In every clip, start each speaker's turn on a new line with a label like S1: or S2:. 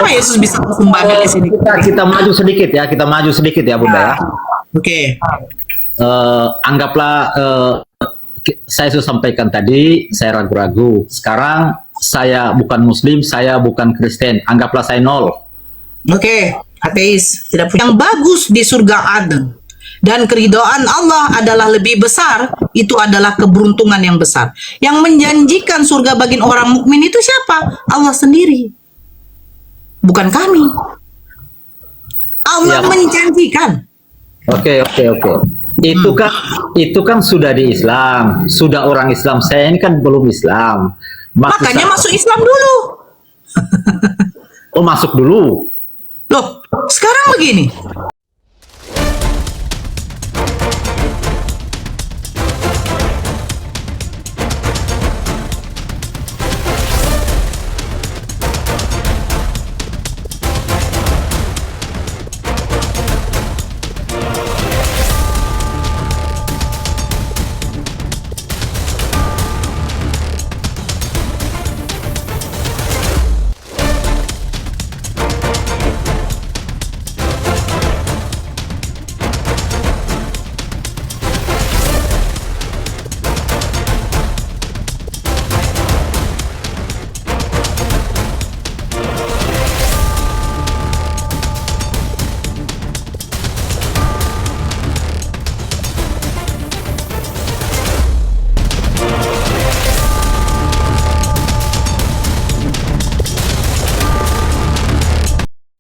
S1: Kenapa Yesus bisa bersumbangan di sini?
S2: Kita maju sedikit ya, Bunda ya.
S1: Oke.
S2: Anggaplah saya sudah sampaikan tadi, saya ragu-ragu. Sekarang saya bukan Muslim, saya bukan Kristen. Anggaplah saya nol.
S1: Oke, ateis tidak punya. Yang bagus di surga Aden dan keridhaan Allah adalah lebih besar, itu adalah keberuntungan yang besar. Yang menjanjikan surga bagi orang mukmin itu siapa? Allah sendiri, bukan kami. Allah
S2: Ya.
S1: menjanjikan.
S2: Oke. Itu kan sudah di Islam, sudah orang Islam. Saya ini kan belum Islam.
S1: Makanya masuk Islam dulu.
S2: Oh, masuk dulu.
S1: Loh, sekarang begini.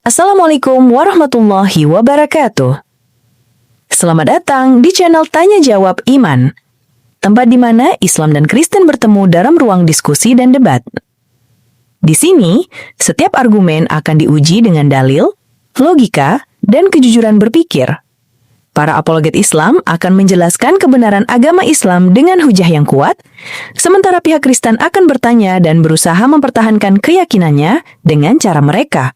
S3: Assalamualaikum warahmatullahi wabarakatuh. Selamat datang di channel Tanya Jawab Iman, tempat di mana Islam dan Kristen bertemu dalam ruang diskusi dan debat. Di sini, setiap argumen akan diuji dengan dalil, logika, dan kejujuran berpikir. Para apologet Islam akan menjelaskan kebenaran agama Islam dengan hujah yang kuat, sementara pihak Kristen akan bertanya dan berusaha mempertahankan keyakinannya dengan cara mereka.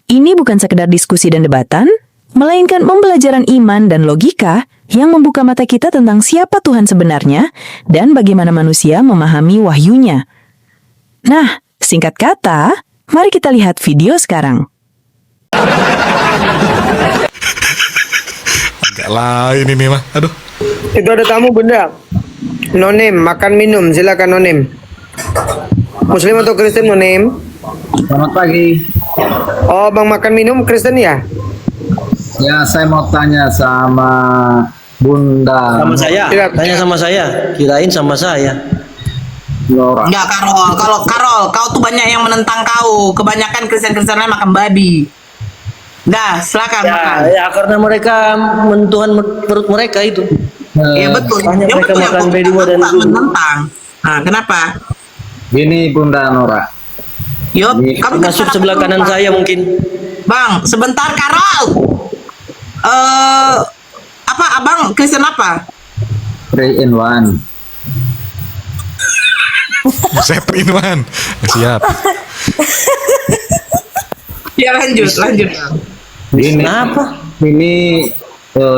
S3: Ini bukan sekedar diskusi dan debatan, melainkan pembelajaran iman dan logika yang membuka mata kita tentang siapa Tuhan sebenarnya dan bagaimana manusia memahami wahyunya. Nah, singkat kata, mari kita lihat video sekarang.
S4: Agak lain ini mah, aduh.
S5: Itu ada tamu bunda. Nonim, makan minum, silakan Nonim. Muslim atau Kristen Nonim?
S2: Selamat pagi.
S5: Oh, bang makan minum Kristen ya?
S2: Ya, saya mau tanya sama Bunda
S6: Sama saya,
S5: Silakan.
S6: tanya sama saya, kirain sama saya.
S2: Laura.
S1: Enggak, Karol. Kalau Karol, kau tuh banyak yang menentang kau. Kebanyakan Kristen-Kristen lain makan babi. Dah, silakan makan.
S6: Ya karena mereka mentuhan perut mereka itu.
S1: Iya betul.
S6: Makanya
S1: Ya,
S6: mereka
S1: betul,
S6: makan
S1: aku
S6: B2 dan
S1: tak
S6: B.
S1: menentang. Nah, kenapa?
S2: Gini Bunda Nora.
S1: Yuk,
S2: Ini
S1: kamu
S6: Masuk sebelah kanan saya mungkin.
S1: Bang, sebentar Karol. Apa abang Kristen apa?
S2: 3 in 1.
S4: Saya Rinwan. Siap.
S1: Ya lanjut.
S2: Ini
S6: Kenapa?
S2: Ini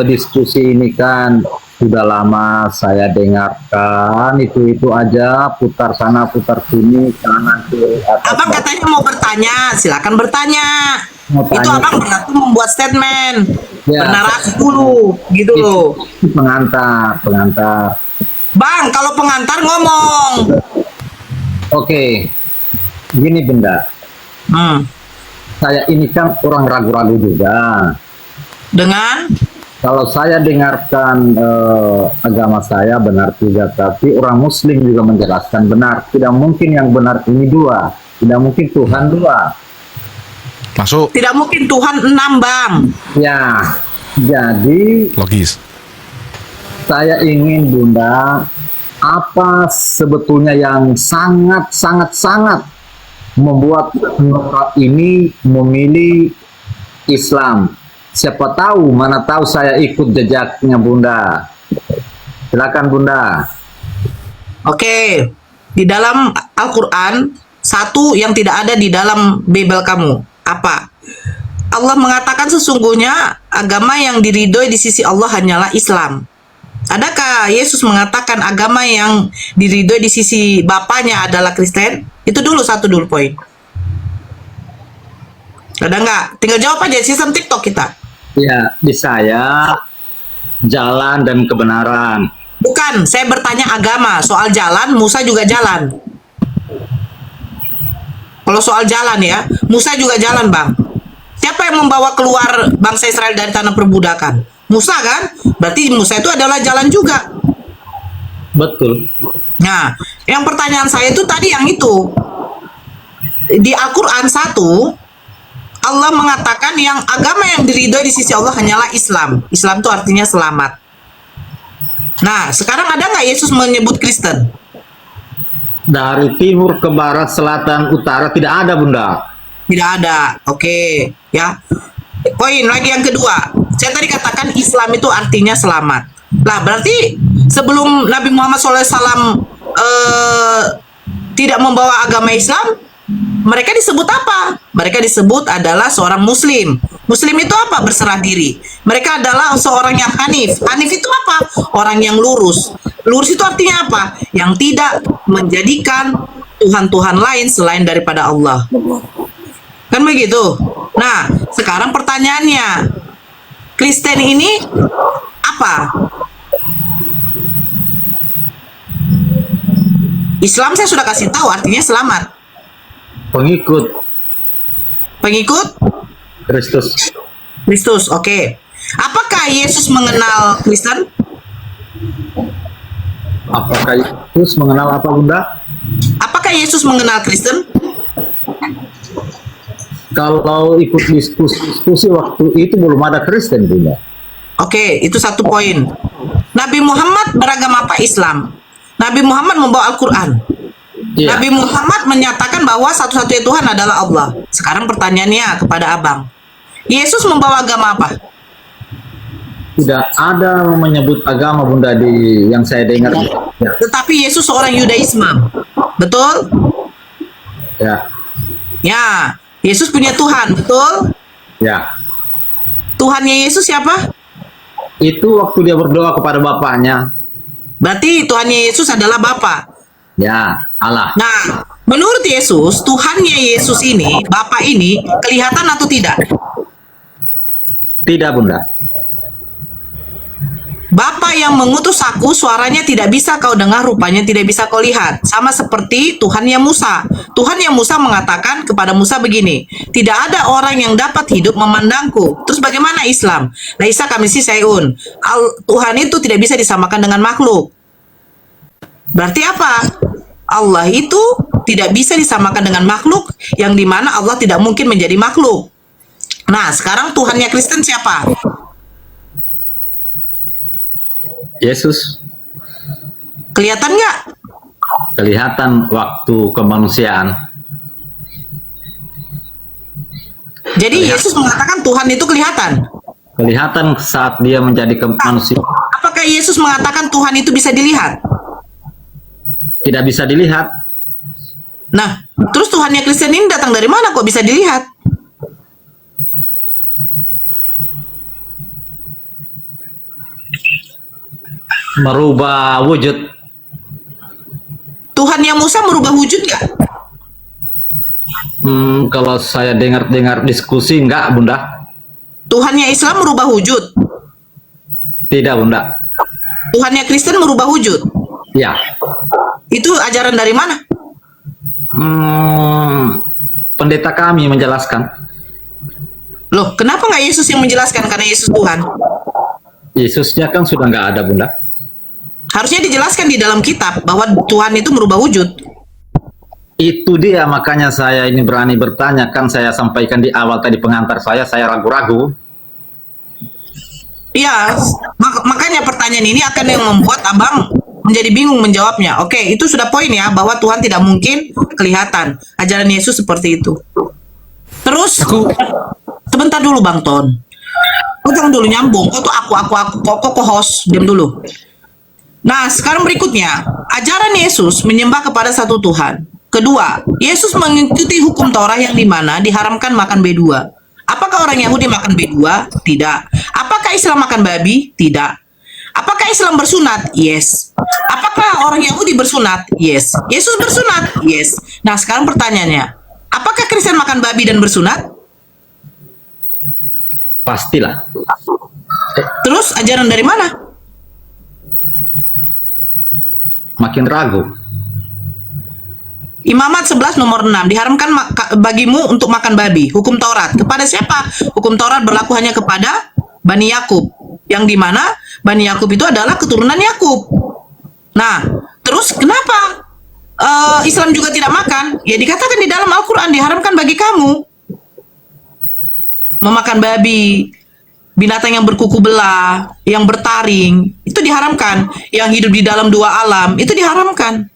S2: diskusi ini kan sudah lama saya dengarkan, itu aja, putar sana putar sini, kanan kiri atas
S1: Abang
S2: bawah.
S1: katanya mau bertanya, silakan bertanya.
S2: Mau
S1: Itu
S2: tanya.
S1: abang berarti membuat statement,
S2: Ya.
S1: bernarasi dulu, gitu loh.
S2: Pengantar.
S1: Bang, kalau pengantar ngomong.
S2: Oke, gini Bunda, saya ini kan orang ragu-ragu juga.
S1: Dengan
S2: Kalau saya dengarkan agama saya benar juga, tapi orang Muslim juga menjelaskan benar. Tidak mungkin yang benar ini dua, tidak mungkin Tuhan dua.
S4: Masuk.
S1: tidak mungkin Tuhan 6, Bang.
S2: Ya, jadi
S4: Logis.
S2: saya ingin Bunda, apa sebetulnya yang sangat membuat Nora ini memilih Islam? Siapa tahu, mana tahu saya ikut jejaknya Bunda. Silakan Bunda.
S1: Oke, di dalam Al-Quran, satu yang tidak ada di dalam Bible kamu. Apa? Allah mengatakan sesungguhnya agama yang diridhoi di sisi Allah hanyalah Islam. Adakah Yesus mengatakan agama yang diridhoi di sisi Bapaknya adalah Kristen? Itu dulu, satu dulu poin. Ada nggak? Tinggal jawab aja, sistem TikTok kita.
S2: Ya, di saya jalan dan kebenaran.
S1: Bukan, saya bertanya agama. Soal jalan, Musa juga jalan. Kalau soal jalan ya, Musa juga jalan, Bang. Siapa yang membawa keluar bangsa Israel dari tanah perbudakan? Musa kan? Berarti Musa itu adalah jalan juga.
S2: Betul.
S1: Nah, yang pertanyaan saya itu tadi yang itu. Di Al-Quran 1, Allah mengatakan yang agama yang diridhoi di sisi Allah hanyalah Islam. Islam itu artinya selamat. Nah, sekarang ada nggak Yesus menyebut Kristen?
S2: Dari timur ke barat, selatan, utara tidak ada, Bunda.
S1: Tidak ada. Oke, ya. Poin lagi yang kedua. Saya tadi katakan Islam itu artinya selamat. Lah, berarti sebelum Nabi Muhammad SAW tidak membawa agama Islam, mereka disebut apa? Mereka disebut adalah seorang Muslim. Muslim itu apa? Berserah diri. Mereka adalah seorang yang Hanif. Hanif itu apa? Orang yang lurus. Lurus itu artinya apa? Yang tidak menjadikan Tuhan-Tuhan lain selain daripada Allah. Kan begitu? Nah, sekarang pertanyaannya, Kristen ini apa? Islam saya sudah kasih tahu artinya selamat.
S2: Pengikut
S1: Pengikut
S2: Kristus.
S1: Kristus, oke. Apakah Yesus mengenal Kristen?
S2: Apakah Yesus mengenal apa, Bunda?
S1: Apakah Yesus mengenal Kristen?
S2: Kalau ikut diskusi waktu itu belum ada Kristen, Bunda.
S1: Oke, itu satu poin. Nabi Muhammad beragama apa? Islam. Nabi Muhammad membawa Al-Quran.
S2: Iya.
S1: Nabi Muhammad menyatakan bahwa satu-satunya Tuhan adalah Allah. Sekarang pertanyaannya kepada Abang. Yesus membawa agama apa?
S2: Tidak ada menyebut agama, Bunda, di yang saya dengar. Ya.
S1: Tetapi Yesus seorang Yudaisme. Betul?
S2: Ya.
S1: Ya. Yesus punya Tuhan, betul?
S2: Ya.
S1: Tuhannya Yesus siapa?
S2: Itu waktu dia berdoa kepada Bapaknya.
S1: Berarti Tuhannya Yesus adalah Bapa.
S2: Ya, Allah.
S1: Nah, menurut Yesus, Tuhannya Yesus ini, Bapa ini, kelihatan atau tidak?
S2: Tidak, Bunda.
S1: Bapa yang mengutus aku, suaranya tidak bisa kau dengar, rupanya tidak bisa kau lihat. Sama seperti Tuhannya Musa. Tuhannya Musa mengatakan kepada Musa begini, tidak ada orang yang dapat hidup memandangku. Terus bagaimana Islam? Laisa kamisi sayun. Tuhan itu tidak bisa disamakan dengan makhluk. Berarti apa? Allah itu tidak bisa disamakan dengan makhluk, yang dimana Allah tidak mungkin menjadi makhluk. Nah, sekarang Tuhannya Kristen siapa?
S2: Yesus
S1: Kelihatan nggak?
S2: kelihatan waktu kemanusiaan.
S1: Jadi Yesus mengatakan Tuhan itu kelihatan.
S2: Kelihatan saat dia menjadi manusia.
S1: Apakah Yesus mengatakan Tuhan itu bisa dilihat?
S2: Tidak bisa dilihat.
S1: Nah, terus Tuhannya Kristen ini datang dari mana kok bisa dilihat?
S2: Merubah wujud.
S1: Tuhannya Musa merubah wujud nggak?
S2: Kalau saya dengar diskusi, enggak, Bunda.
S1: Tuhannya Islam merubah wujud.
S2: Tidak, Bunda.
S1: Tuhannya Kristen merubah wujud.
S2: Ya.
S1: Itu ajaran dari mana?
S2: Pendeta kami menjelaskan.
S1: Loh, kenapa nggak Yesus yang menjelaskan? Karena Yesus Tuhan.
S2: Yesusnya kan sudah nggak ada, Bunda.
S1: Harusnya dijelaskan di dalam kitab bahwa Tuhan itu merubah wujud.
S2: Itu dia, makanya saya ini berani bertanya. Kan saya sampaikan di awal tadi pengantar saya ragu-ragu.
S1: Iya, makanya pertanyaan ini akan yang membuat Abang menjadi bingung menjawabnya. Oke, itu sudah poin ya, bahwa Tuhan tidak mungkin kelihatan. Ajaran Yesus seperti itu. Terus, sebentar dulu Bang Ton. Kau jangan dulu nyambung. Kau tuh kok host, diam dulu. Nah, sekarang berikutnya, ajaran Yesus menyembah kepada satu Tuhan. Kedua, Yesus mengikuti hukum Taurat yang dimana diharamkan makan B2. Apakah orang Yahudi makan B2? Tidak. Apakah Islam makan babi? Tidak. Apakah Islam bersunat? Yes. Apakah orang Yahudi bersunat? Yes. Yesus bersunat? Yes. Nah, sekarang pertanyaannya, apakah Kristen makan babi dan bersunat?
S2: pastilah.
S1: Terus ajaran dari mana?
S2: Makin ragu.
S1: Imamat 11 nomor 6 diharamkan bagimu untuk makan babi. Hukum Taurat kepada siapa? Hukum Taurat berlaku hanya kepada Bani Yakub, yang dimana Bani Yakub itu adalah keturunan Yakub. Nah, terus kenapa Islam juga tidak makan? Ya dikatakan di dalam Al-Quran diharamkan bagi kamu memakan babi, binatang yang berkuku belah, yang bertaring, itu diharamkan. Yang hidup di dalam dua alam, itu diharamkan.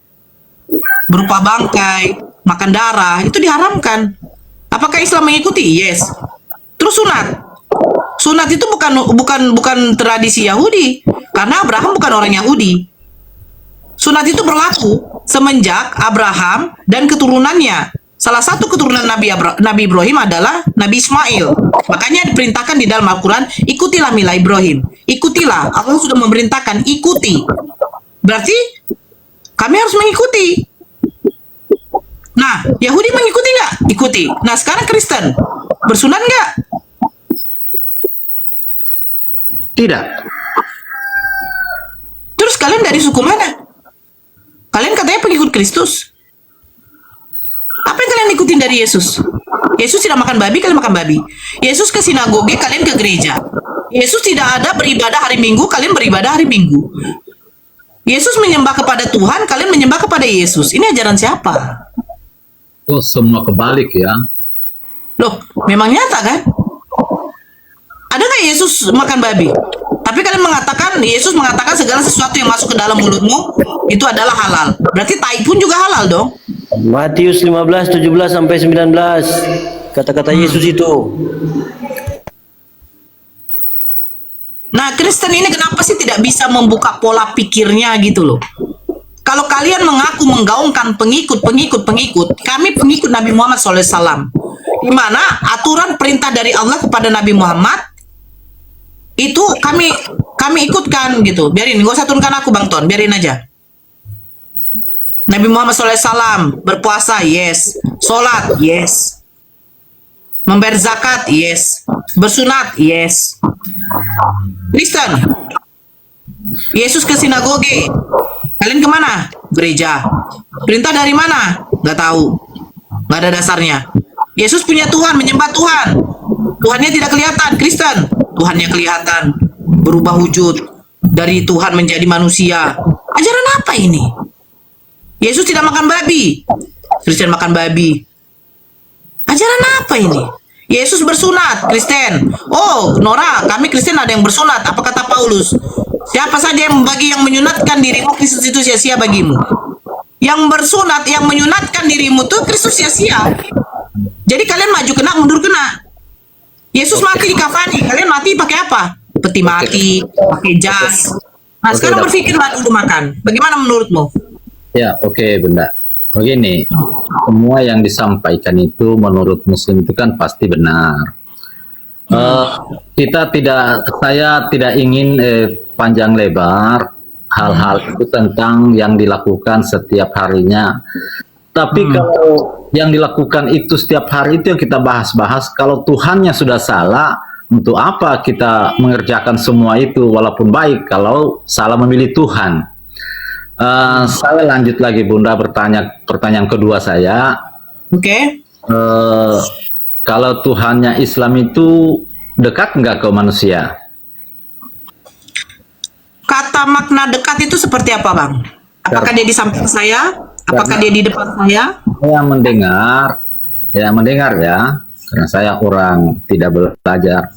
S1: Berupa bangkai, makan darah, itu diharamkan. Apakah Islam mengikuti? Yes. Terus sunat. Sunat itu bukan tradisi Yahudi, karena Abraham bukan orang Yahudi. Sunat itu berlaku semenjak Abraham dan keturunannya. Salah satu keturunan Nabi Ibrahim adalah Nabi Ismail. Makanya diperintahkan di dalam Al-Quran, ikutilah mila Ibrahim. Ikutilah. Allah sudah memerintahkan, ikuti. Berarti kami harus mengikuti. Nah, Yahudi mengikuti nggak? Ikuti. Nah, sekarang Kristen bersunat nggak?
S2: Tidak.
S1: Terus kalian dari suku mana? Kalian katanya pengikut Kristus. Apa yang kalian ikutin dari Yesus? Yesus tidak makan babi, kalian makan babi. Yesus ke sinagoge, kalian ke gereja. Yesus tidak ada beribadah hari Minggu, kalian beribadah hari Minggu. Yesus menyembah kepada Tuhan, kalian menyembah kepada Yesus. Ini ajaran siapa?
S2: Oh, semua kebalik ya.
S1: Loh, memang nyata kan? Ada nggak Yesus makan babi? Tapi kalian mengatakan, Yesus mengatakan segala sesuatu yang masuk ke dalam mulutmu itu adalah halal. Berarti tai pun juga halal dong.
S6: Matius 15, 17 sampai 19. Kata-kata Yesus itu.
S1: Nah, Kristen ini kenapa sih tidak bisa membuka pola pikirnya gitu loh? Kalau kalian mengaku menggaungkan pengikut, kami pengikut Nabi Muhammad SAW. Di mana aturan perintah dari Allah kepada Nabi Muhammad itu kami ikutkan gitu. Biarin, gak usah turunkan aku Bang Ton, biarin aja. Nabi Muhammad SAW berpuasa, yes. Sholat, yes. Membayar zakat, yes. Bersunat, yes. Kristen, Yesus ke sinagoge, kalian kemana? Gereja. Perintah dari mana? Gak tahu. Gak ada dasarnya. Yesus punya Tuhan, menyembah Tuhan. Tuhannya tidak kelihatan. Kristen, Tuhannya kelihatan. Berubah wujud. Dari Tuhan menjadi manusia. Ajaran apa ini? Yesus tidak makan babi. Kristen makan babi. Ajaran apa ini? Yesus bersunat, Kristen. Oh, Nora, kami Kristen ada yang bersunat. Apa kata Paulus? Siapa saja yang menyunatkan dirimu, Kristus itu sia-sia bagimu. Yang bersunat, yang menyunatkan dirimu tuh Kristus sia-sia. Jadi kalian maju kena, mundur kena. Yesus mati di kafani, kalian mati pakai apa? Peti mati, pakai jas. Nah, sekarang berpikirlah dulu makan. Bagaimana menurutmu?
S2: Ya, oke, Bunda. Begini, semua yang disampaikan itu menurut Muslim itu kan pasti benar. Saya tidak ingin panjang lebar hal-hal itu tentang yang dilakukan setiap harinya. Tapi kalau yang dilakukan itu setiap hari itu yang kita bahas-bahas, kalau Tuhannya sudah salah, untuk apa kita mengerjakan semua itu walaupun baik kalau salah memilih Tuhan? Saya lanjut lagi Bunda, pertanyaan kedua saya.
S1: Oke.
S2: Kalau Tuhannya Islam itu dekat nggak ke manusia?
S1: Kata makna dekat itu seperti apa, Bang? Apakah dia di samping saya? Apakah dia di depan saya?
S2: Saya mendengar ya, karena saya orang tidak belajar.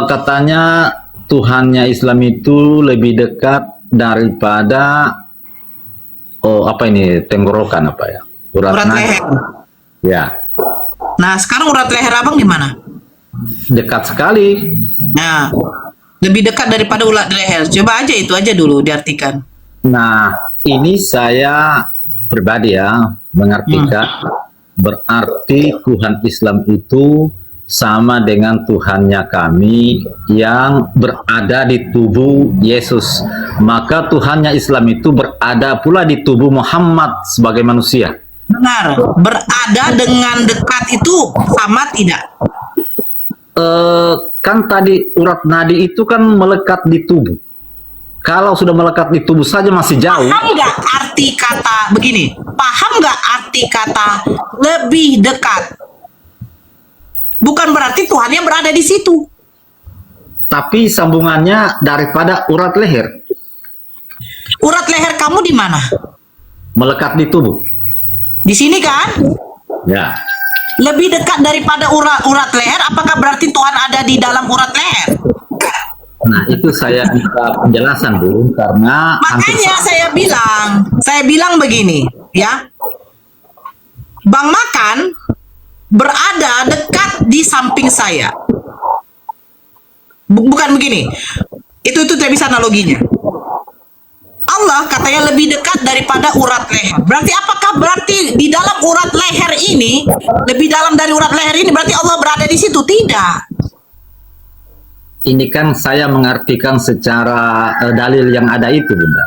S2: Katanya Tuhannya Islam itu lebih dekat daripada tenggorokan apa ya?
S1: Urat leher.
S2: Ya.
S1: Nah, sekarang urat leher Abang di mana?
S2: Dekat sekali.
S1: Nah, lebih dekat daripada urat leher. Coba aja itu aja dulu diartikan.
S2: Nah, ini saya pribadi ya mengartikan berarti Tuhan Islam itu sama dengan Tuhannya kami yang berada di tubuh Yesus. Maka Tuhannya Islam itu berada pula di tubuh Muhammad sebagai manusia.
S1: Benar. Berada dengan dekat itu sama tidak?
S2: kan tadi urat nadi itu kan melekat di tubuh. Kalau sudah melekat di tubuh saja masih jauh.
S1: Paham nggak arti kata begini? Paham nggak arti kata lebih dekat? Bukan berarti Tuhannya berada di situ.
S2: Tapi sambungannya daripada urat leher.
S1: Urat leher kamu di mana?
S2: Melekat di tubuh.
S1: Di sini kan?
S2: Ya.
S1: Lebih dekat daripada urat leher, apakah berarti Tuhan ada di dalam urat leher?
S2: Nah, itu saya minta penjelasan dulu karena
S1: Makanya saya bilang begini, ya. Bang Makan berada dekat di samping saya. Bukan begini. Itu tidak bisa analoginya. Allah katanya lebih dekat daripada urat leher. Berarti apakah berarti di dalam urat leher ini, lebih dalam dari urat leher ini berarti Allah berada di situ? Tidak.
S2: ini kan saya mengartikan secara dalil yang ada itu, Bunda.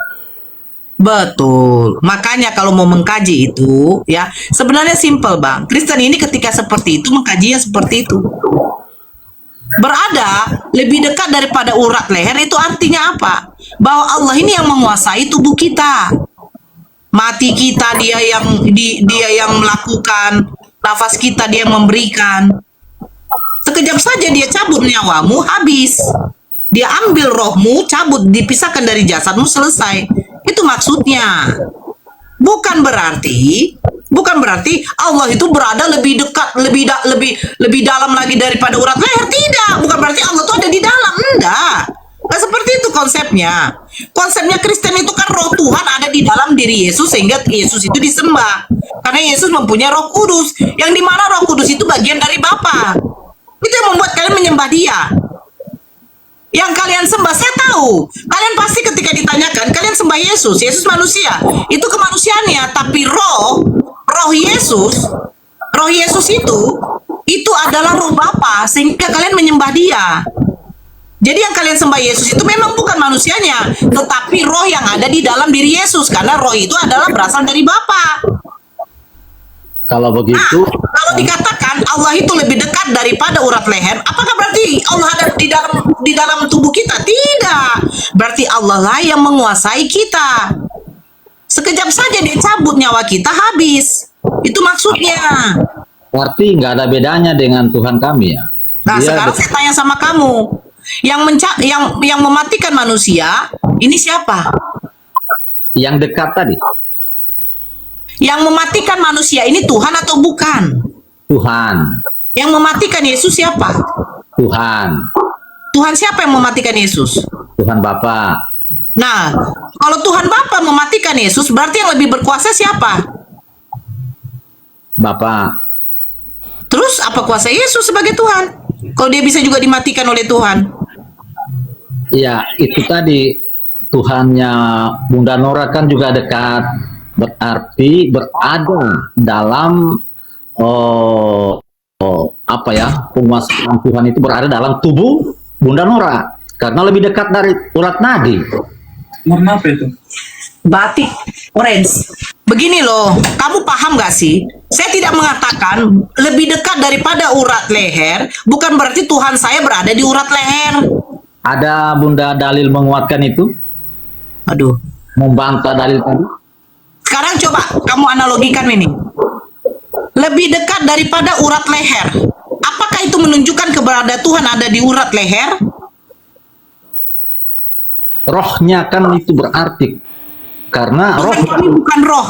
S1: Betul. Makanya kalau mau mengkaji itu, ya sebenarnya simple, Bang. Kristen ini ketika seperti itu mengkajinya seperti itu. Berada lebih dekat daripada urat leher itu artinya apa? Bahwa Allah ini yang menguasai tubuh kita. Mati kita dia yang melakukan, nafas kita dia yang memberikan. Sekejap saja dia cabut nyawamu, habis. Dia ambil rohmu, cabut, dipisahkan dari jasadmu, selesai. Itu maksudnya. Bukan berarti Allah itu berada lebih dekat, lebih dalam lagi daripada urat leher. Tidak, bukan berarti Allah itu ada di dalam. Enggak. Nah, seperti itu konsepnya. Konsepnya Kristen itu kan roh Tuhan ada di dalam diri Yesus sehingga Yesus itu disembah. Karena Yesus mempunyai Roh Kudus, yang dimana Roh Kudus itu bagian dari Bapa. Itu yang membuat kalian menyembah Dia. Yang kalian sembah, saya tahu. Kalian pasti ketika ditanyakan, kalian sembah Yesus. Yesus manusia. Itu kemanusiaannya. Tapi roh Yesus itu adalah roh Bapa. Sehingga kalian menyembah Dia. Jadi yang kalian sembah Yesus itu memang bukan manusianya. Tetapi roh yang ada di dalam diri Yesus. Karena roh itu adalah berasal dari Bapa.
S2: Kalau begitu,
S1: Kalau dikatakan Allah itu lebih dekat daripada urat leher, apakah berarti Allah ada di dalam tubuh kita? Tidak. Berarti Allah lah yang menguasai kita. Sekejap saja dia cabut nyawa kita, habis. Itu maksudnya.
S2: berarti nggak ada bedanya dengan Tuhan kami ya.
S1: Nah,
S2: Dia
S1: sekarang saya tanya sama kamu. Yang mematikan manusia, ini siapa?
S2: yang dekat tadi,
S1: Yang mematikan manusia ini Tuhan atau bukan?
S2: Tuhan.
S1: Yang mematikan Yesus siapa?
S2: Tuhan.
S1: Tuhan siapa yang mematikan Yesus?
S2: Tuhan Bapa.
S1: Nah, kalau Tuhan Bapa mematikan Yesus, berarti yang lebih berkuasa siapa?
S2: Bapa.
S1: Terus apa kuasa Yesus sebagai Tuhan? Kalau dia bisa juga dimatikan oleh Tuhan.
S2: Ya, itu tadi Tuhannya Bunda Nora kan juga dekat. Berarti berada dalam penguasaan Tuhan itu berada dalam tubuh Bunda Nora karena lebih dekat dari urat nadi.
S7: Warna apa itu?
S1: Batik, orange. Begini loh, kamu paham gak sih? Saya tidak mengatakan lebih dekat daripada urat leher, bukan berarti Tuhan saya berada di urat leher.
S2: Ada Bunda dalil menguatkan itu?
S1: Aduh.
S2: Membantah dalil tadi?
S1: Sekarang coba kamu analogikan ini. Lebih dekat daripada urat leher. Apakah itu menunjukkan keberadaan Tuhan ada di urat leher?
S2: Rohnya kan itu berarti karena roh
S1: Tuhan kami bukan roh.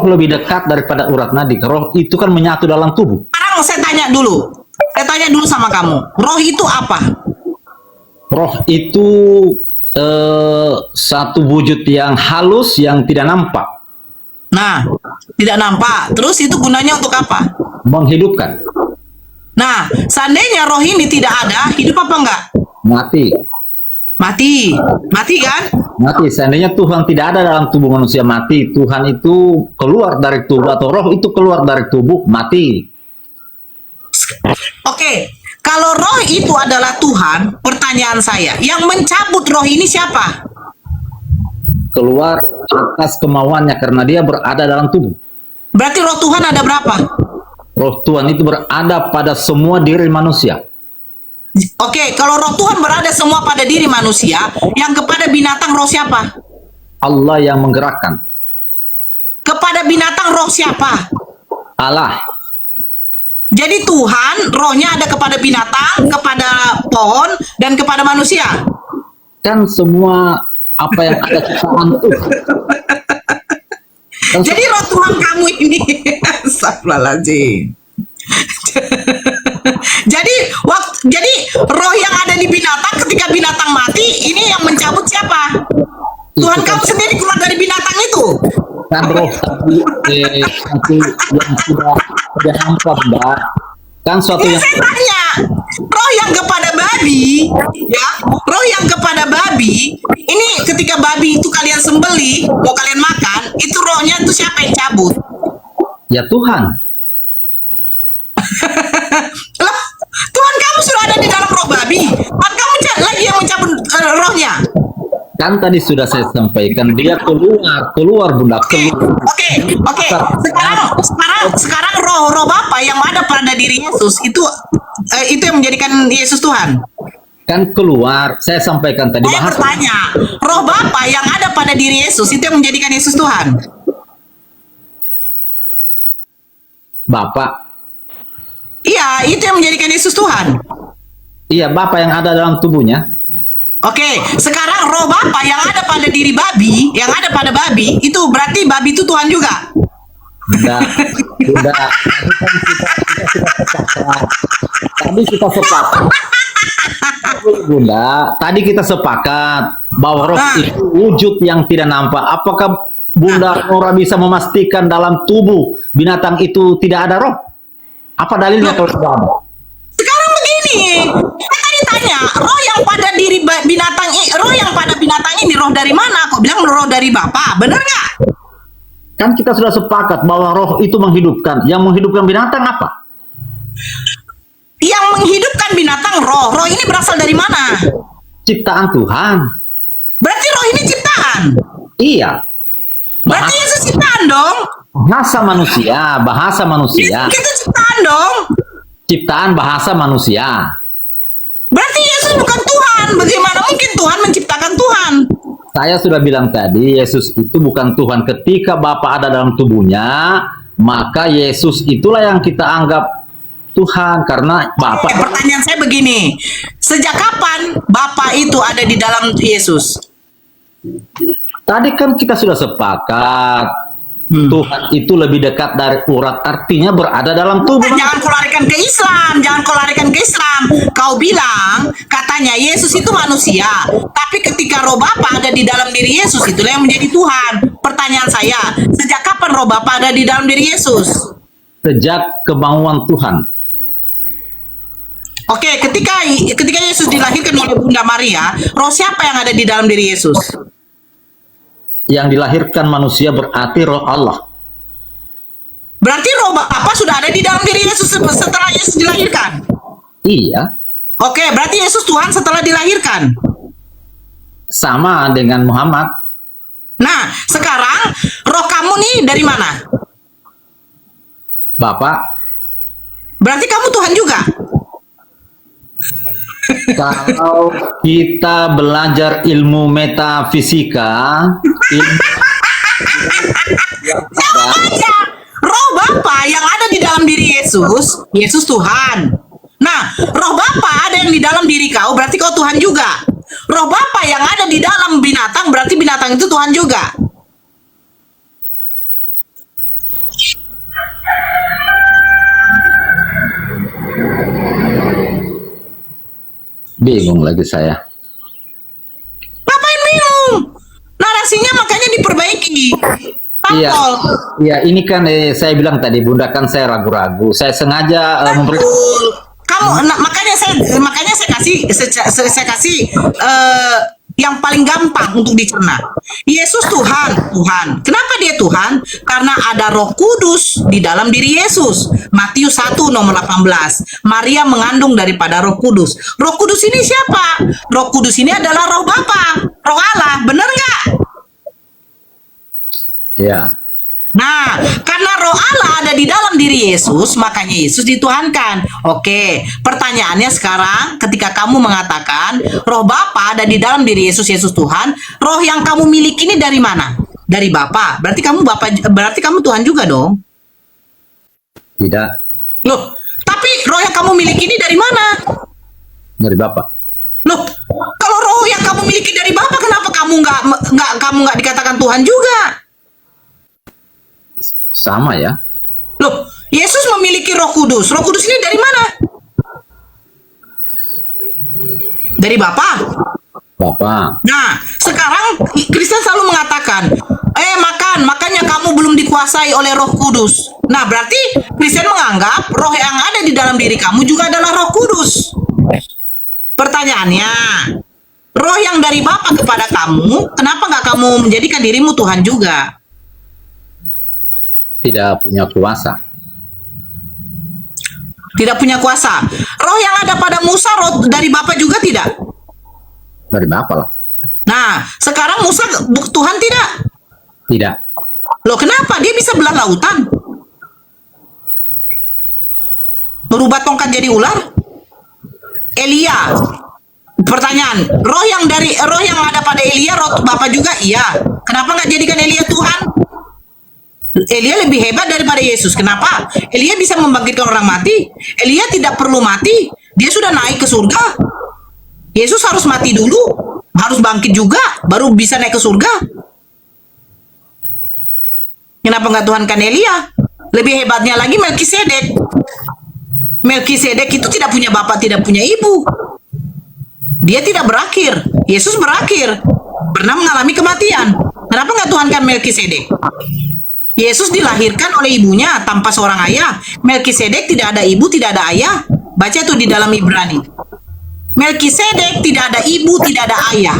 S2: lebih dekat daripada urat nadi. Roh itu kan menyatu dalam tubuh.
S1: Sekarang saya tanya dulu. Saya tanya dulu sama kamu. Roh itu apa?
S2: Roh itu satu wujud yang halus yang tidak nampak,
S1: Nah, tidak nampak. Terus itu gunanya untuk apa?
S2: menghidupkan,
S1: Nah, seandainya roh ini tidak ada, hidup apa enggak?
S2: mati.
S1: Mati. Mati kan?
S2: Mati. Seandainya Tuhan tidak ada dalam tubuh manusia, mati. Tuhan itu keluar dari tubuh atau roh itu keluar dari tubuh, mati.
S1: Oke. Kalau roh itu adalah Tuhan, pertanyaan saya, yang mencabut roh ini siapa?
S2: Keluar atas kemauannya karena dia berada dalam tubuh.
S1: Berarti roh Tuhan ada berapa?
S2: Roh Tuhan itu berada pada semua diri manusia.
S1: Oke, kalau roh Tuhan berada semua pada diri manusia, yang kepada binatang roh siapa?
S2: Allah yang menggerakkan.
S1: Kepada binatang roh siapa?
S2: Allah.
S1: Jadi Tuhan rohnya ada kepada binatang, kepada pohon, dan kepada manusia.
S2: Kan semua apa yang ada ciptaan Tuhan. Kan
S1: Jadi roh Tuhan kamu ini, astagfirullahaladzim. jadi roh yang ada di binatang ketika binatang mati, ini yang mencabut siapa? Tuhan
S2: Itu kan-
S1: kamu sendiri keluar dari binatang itu.
S2: kan roh tadi satu yang sudah nampak, Mbak. Kan suatu
S1: Ya
S2: yang
S1: saya tanya, roh yang kepada babi, ya, roh yang kepada babi, ini ketika babi itu kalian sembelih, mau kalian makan, itu rohnya itu siapa yang cabut?
S2: ya Tuhan.
S1: Lah, Tuhan kamu sudah ada di dalam roh babi, Tuhan kamu lagi yang mencabut rohnya.
S2: Kan tadi sudah saya sampaikan dia keluar Bunda, keluar.
S1: Oke. Sekarang roh Bapa yang ada pada diri Yesus itu yang menjadikan Yesus Tuhan.
S2: Kan keluar, saya sampaikan tadi
S1: Saya
S2: bahas
S1: bertanya, roh Bapa yang ada pada diri Yesus itu yang menjadikan Yesus Tuhan.
S2: Bapak.
S1: Iya, itu yang menjadikan Yesus Tuhan.
S2: Iya, Bapak yang ada dalam tubuhnya.
S1: Oke, sekarang roh Bapa yang ada pada diri babi, yang ada pada babi, itu berarti babi itu Tuhan juga.
S2: Udah. Tadi kita sepakat. Bunda, tadi kita sepakat bahwa roh itu wujud yang tidak nampak. Apakah Bunda Nora bisa memastikan dalam tubuh binatang itu tidak ada roh? Apa dalilnya kalau tidak ada?
S1: Sekarang begini, saya tadi tanya, roh yang pada diri binatang, roh yang pada binatang ini roh dari mana? Kok bilang roh dari Bapa, bener nggak?
S2: Kan kita sudah sepakat bahwa roh itu menghidupkan. Yang menghidupkan binatang apa?
S1: Yang menghidupkan binatang roh, roh ini berasal dari mana?
S2: Ciptaan Tuhan.
S1: Berarti roh ini ciptaan.
S2: Iya.
S1: Berarti Yesus ciptaan dong.
S2: Bahasa manusia.
S1: Itu ciptaan dong.
S2: Ciptaan bahasa manusia.
S1: Berarti Yesus bukan Tuhan. Bagaimana mungkin Tuhan menciptakan Tuhan?
S2: Saya sudah bilang tadi, Yesus itu bukan Tuhan. Ketika Bapa ada dalam tubuhnya, maka Yesus itulah yang kita anggap Tuhan. Karena Bapa...
S1: Pertanyaan saya begini, sejak kapan Bapa itu ada di dalam Yesus?
S2: Tadi kan kita sudah sepakat, Tuhan itu lebih dekat dari urat, artinya berada dalam tubuh.
S1: Jangan kau larikan ke Islam, jangan kau larikan ke Islam. Kau bilang, katanya Yesus itu manusia, tapi ketika roh Bapa ada di dalam diri Yesus, itulah yang menjadi Tuhan. Pertanyaan saya, sejak kapan roh Bapa ada di dalam diri Yesus?
S2: Sejak kemauan Tuhan.
S1: Oke, ketika Yesus dilahirkan oleh Bunda Maria, roh siapa yang ada di dalam diri Yesus?
S2: Yang dilahirkan manusia berarti roh Allah.
S1: Berarti roh Bapa sudah ada di dalam diri Yesus setelah Yesus dilahirkan.
S2: Iya,
S1: Oke, berarti Yesus Tuhan setelah dilahirkan.
S2: sama dengan Muhammad.
S1: Nah, sekarang roh kamu nih dari mana?
S2: Bapak,
S1: Berarti kamu Tuhan juga.
S2: kalau kita belajar ilmu metafisika,
S1: Sama aja. Roh Bapa yang ada di dalam diri Yesus, Yesus Tuhan. Nah, roh Bapa ada yang di dalam diri kau, berarti kau Tuhan juga. Roh Bapa yang ada di dalam binatang, berarti binatang itu Tuhan juga.
S2: bingung lagi saya.
S1: Ngapain bingung? Narasinya makanya diperbaiki.
S2: Iya,
S1: Tampol.
S2: iya ini kan saya bilang tadi Bunda kan saya ragu-ragu. Saya sengaja
S1: Betul. Kamu makanya saya kasih yang paling gampang untuk dicerna. Yesus Tuhan. Kenapa dia Tuhan? Karena ada Roh Kudus di dalam diri Yesus. Matius 1 nomor 18. Maria mengandung daripada Roh Kudus. Roh Kudus ini siapa? Roh Kudus ini adalah Roh Bapa, Roh Allah. Benar nggak?
S2: ya.
S1: Nah, karena roh Allah ada di dalam diri Yesus, makanya Yesus dituhankan. Oke, pertanyaannya sekarang ketika kamu mengatakan roh Bapa ada di dalam diri Yesus, Yesus Tuhan, roh yang kamu miliki ini dari mana? Dari Bapa. Berarti kamu berarti kamu Tuhan juga dong.
S2: Tidak,
S1: Loh, tapi roh yang kamu miliki ini dari mana?
S2: dari Bapak.
S1: Loh, kalau roh yang kamu miliki dari Bapa, kenapa kamu nggak dikatakan Tuhan juga?
S2: Sama ya.
S1: Loh, Yesus memiliki Roh Kudus. Roh Kudus ini dari mana? Dari Bapa.
S2: Bapak.
S1: Nah, sekarang Kristen selalu mengatakan, makanya kamu belum dikuasai oleh Roh Kudus. Nah, berarti Kristen menganggap roh yang ada di dalam diri kamu juga adalah Roh Kudus. Pertanyaannya, roh yang dari Bapa kepada kamu, kenapa nggak kamu menjadikan dirimu Tuhan juga?
S2: Tidak punya kuasa.
S1: Tidak punya kuasa. Roh yang ada pada Musa, roh dari Bapa juga tidak?
S2: Dari Bapak lah.
S1: Nah, sekarang Musa Tuhan tidak?
S2: Tidak.
S1: Loh, kenapa? Dia bisa belah lautan. Merubah tongkat jadi ular. Elia. Pertanyaan, roh yang ada pada Elia, roh Bapa juga? Iya. Kenapa nggak jadikan Elia Tuhan? Elia lebih hebat daripada Yesus. Kenapa? Elia bisa membangkitkan orang mati. Elia tidak perlu mati. Dia sudah naik ke surga. Yesus harus mati dulu, harus bangkit juga, baru bisa naik ke surga. Kenapa nggak Tuhankan Elia? Lebih hebatnya lagi Melkisedek. Melkisedek itu tidak punya bapak, tidak punya ibu. Dia tidak berakhir. Yesus berakhir. Pernah mengalami kematian. Kenapa nggak Tuhankan Melkisedek? Yesus dilahirkan oleh ibunya tanpa seorang ayah. Melkisedek tidak ada ibu, tidak ada ayah. Baca tuh di dalam Ibrani. Melkisedek tidak ada ibu, tidak ada ayah.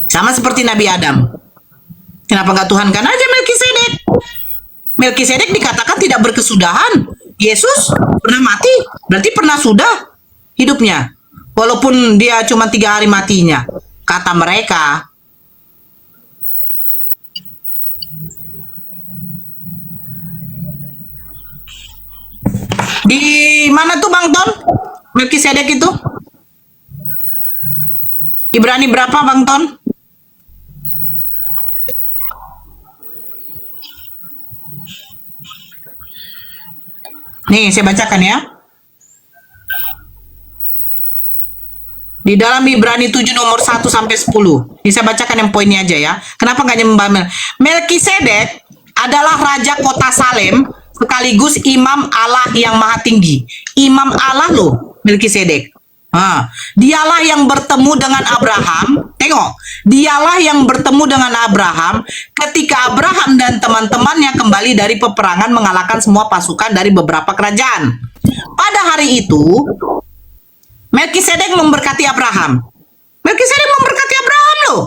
S1: Sama seperti Nabi Adam. Kenapa nggak Tuhankan aja Melkisedek? Melkisedek dikatakan tidak berkesudahan. Yesus pernah mati, berarti pernah sudah hidupnya. Walaupun dia cuma 3 hari matinya. Kata mereka. Di mana tuh Bang Ton? Melkisedek itu? Ibrani berapa Bang Ton? Nih, saya bacakan ya. Di dalam Ibrani 7 nomor 1 sampai 10. Ini saya bacakan yang poinnya aja ya. Kenapa nggak nyembah Melkisedek adalah raja kota Salem sekaligus imam Allah yang maha tinggi. Imam Allah loh, Melkisedek. Dialah yang bertemu dengan Abraham. Tengok, dialah yang bertemu dengan Abraham ketika Abraham dan teman-temannya kembali dari peperangan mengalahkan semua pasukan dari beberapa kerajaan. Pada hari itu, Melkisedek memberkati Abraham. Melkisedek memberkati Abraham loh.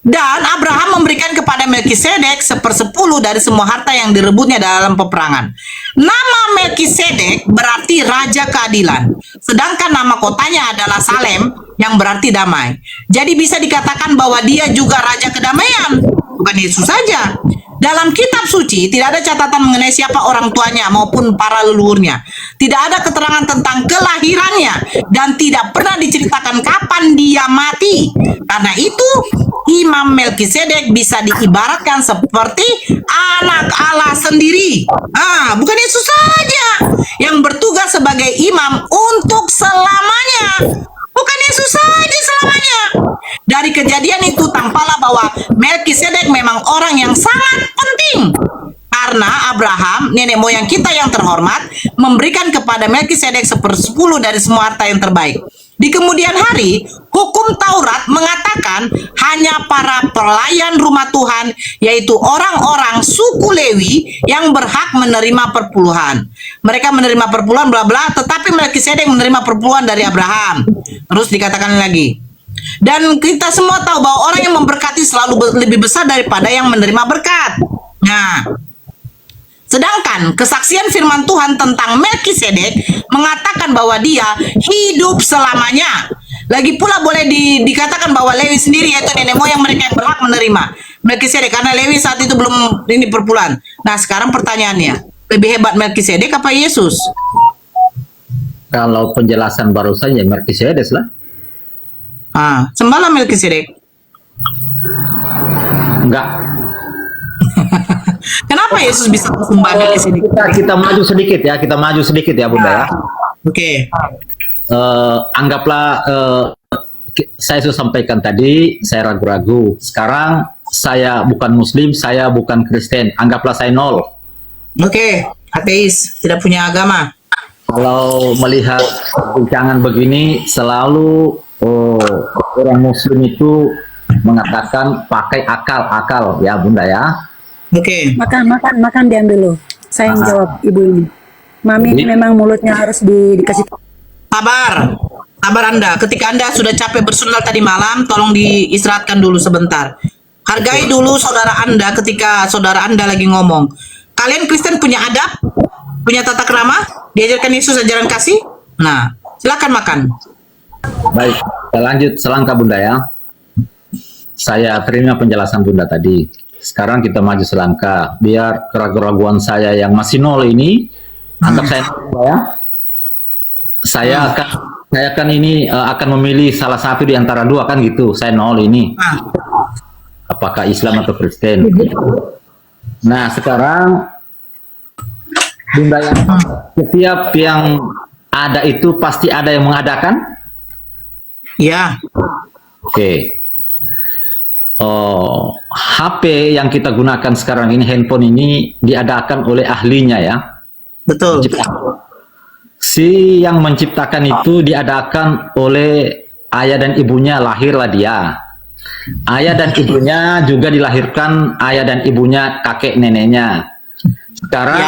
S1: Dan Abraham memberikan kepada Melkisedek 1/10 dari semua harta yang direbutnya dalam peperangan. Nama Melkisedek berarti Raja Keadilan. Sedangkan nama kotanya adalah Salem yang berarti damai. Jadi bisa dikatakan bahwa dia juga Raja Kedamaian. Bukan Yesus saja. Dalam kitab suci tidak ada catatan mengenai siapa orang tuanya maupun para leluhurnya. Tidak ada keterangan tentang kelahirannya dan tidak pernah diceritakan kapan dia mati. Karena itu Imam Melkisedek bisa diibaratkan seperti anak Allah sendiri. Bukan Yesus saja yang bertugas sebagai imam untuk selamanya. Bukan Yesus saja selamanya. Dari kejadian itu tampaklah bahwa Melkisedek memang orang yang sangat penting. Karena Abraham, nenek moyang kita yang terhormat, memberikan kepada Melkisedek 1/10 dari semua harta yang terbaik. Di kemudian hari, hukum Taurat mengatakan hanya para pelayan rumah Tuhan, yaitu orang-orang suku Lewi yang berhak menerima perpuluhan. Mereka menerima perpuluhan bla bla, tetapi Melkisedek menerima perpuluhan dari Abraham. Terus dikatakan lagi. Dan kita semua tahu bahwa orang yang memberkati selalu lebih besar daripada yang menerima berkat. Nah, sedangkan kesaksian firman Tuhan tentang Melkisedek mengatakan bahwa dia hidup selamanya. Lagi pula boleh dikatakan bahwa Lewi sendiri yaitu nenek moyang mereka yang berhak menerima. Melkisedek karena Lewi saat itu belum ini perpuluhan. Nah, sekarang pertanyaannya, lebih hebat Melkisedek apa Yesus?
S2: Kalau penjelasan barusan ya Melkisedek lah.
S1: Sembahlah Melkisedek.
S2: Enggak.
S1: Kenapa Yesus bisa sembah Melkisedek?
S2: Kita maju sedikit ya, Bunda ya.
S1: Oke.
S2: Anggaplah saya sudah sampaikan tadi, saya ragu-ragu. Sekarang saya bukan Muslim, saya bukan Kristen. Anggaplah saya nol.
S1: Oke, ateis, tidak punya agama.
S2: Kalau melihat guncangan begini, selalu orang Muslim itu mengatakan pakai akal ya Bunda ya.
S1: Oke.
S8: Makan diambil dulu. Saya yang jawab ibu ini. Mami ini memang mulutnya harus dikasih.
S1: Sabar Anda. Ketika Anda sudah capek bersundal tadi malam, tolong diistirahatkan dulu sebentar. Hargai dulu saudara Anda ketika saudara Anda lagi ngomong. Kalian Kristen punya adab, punya tata krama, diajarkan Yesus ajaran kasih. Nah, silakan makan.
S2: Baik, kita lanjut selangkah Bunda ya. Saya terima penjelasan Bunda tadi. Sekarang kita maju selangkah. Biar keraguan saya yang masih nol ini, anggap saya nol ya. Saya akan ini akan memilih salah satu di antara dua kan gitu. Saya nol ini. Apakah Islam atau Kristen? Nah sekarang Bunda yang setiap yang ada itu pasti ada yang mengadakan?
S1: Ya.
S2: Oke. HP yang kita gunakan sekarang ini, handphone ini diadakan oleh ahlinya ya.
S1: Betul.
S2: Si yang menciptakan itu diadakan oleh ayah dan ibunya, lahirlah dia. Ayah dan ibunya juga dilahirkan ayah dan ibunya, kakek neneknya. Sekarang,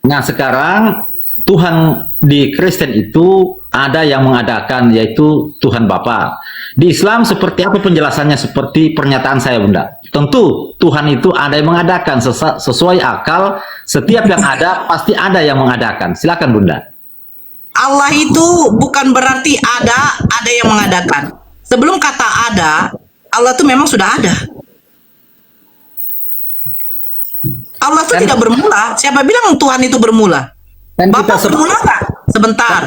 S2: nah sekarang Tuhan di Kristen itu ada yang mengadakan, yaitu Tuhan Bapa. Di Islam seperti apa penjelasannya? Seperti pernyataan saya Bunda. Tentu Tuhan itu ada yang mengadakan sesuai akal. Setiap yang ada pasti ada yang mengadakan. Silakan Bunda.
S1: Allah itu bukan berarti ada yang mengadakan. Sebelum kata ada, Allah itu memang sudah ada. Allah itu tidak bermula. Siapa bilang Tuhan itu bermula?
S2: Kan
S1: Bapak bermula nggak? Sebentar.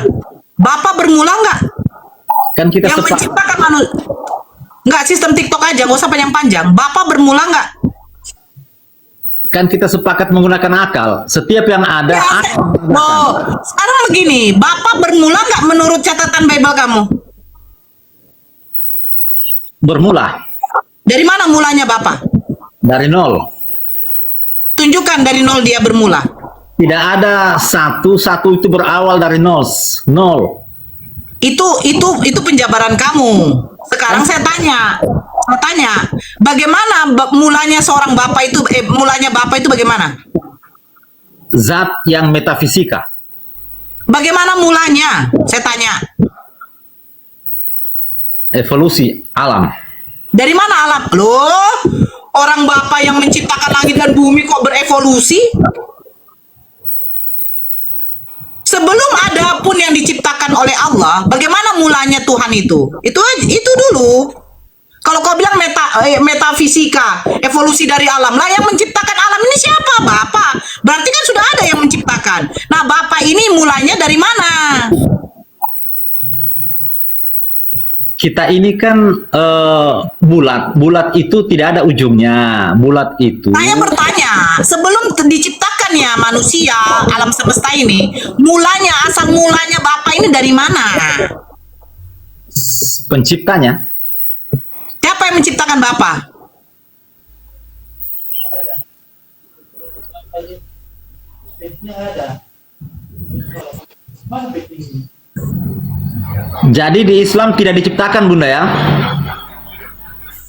S1: Bapak bermula nggak?
S2: Kan kita
S1: Yang
S2: sepakat.
S1: menciptakan manusia. Nggak, sistem TikTok aja, nggak usah panjang-panjang. Bapak bermula nggak?
S2: Kan kita sepakat menggunakan akal. Setiap yang ada
S1: Ya,
S2: akal menggunakan.
S1: loh, sekarang begini, Bapak bermula nggak menurut catatan Bible kamu?
S2: Bermula
S1: Dari mana mulanya Bapak?
S2: dari nol.
S1: Tunjukkan dari nol dia bermula.
S2: Tidak ada satu itu berawal dari nol.
S1: Itu penjabaran kamu. Sekarang saya tanya, bagaimana mulanya seorang bapak itu? Mulanya bapak itu bagaimana?
S2: Zat yang metafisika.
S1: Bagaimana mulanya? Saya tanya.
S2: Evolusi alam.
S1: Dari mana alam? Loh, orang bapak yang menciptakan langit dan bumi kok berevolusi? Sebelum ada pun yang diciptakan oleh Allah, bagaimana mulanya Tuhan itu? Itu dulu. Kalau kau bilang metafisika, evolusi dari alam, lah yang menciptakan alam ini siapa? Bapak. Berarti kan sudah ada yang menciptakan. Nah, Bapak ini mulanya dari mana?
S2: Kita ini kan bulat itu tidak ada ujungnya. Bulat itu.
S1: Saya bertanya, sebelum diciptakannya manusia, alam semesta ini, asal mulanya Bapak ini dari mana?
S2: Penciptanya.
S1: Siapa yang menciptakan Bapak?
S2: Jadi di Islam tidak diciptakan Bunda ya?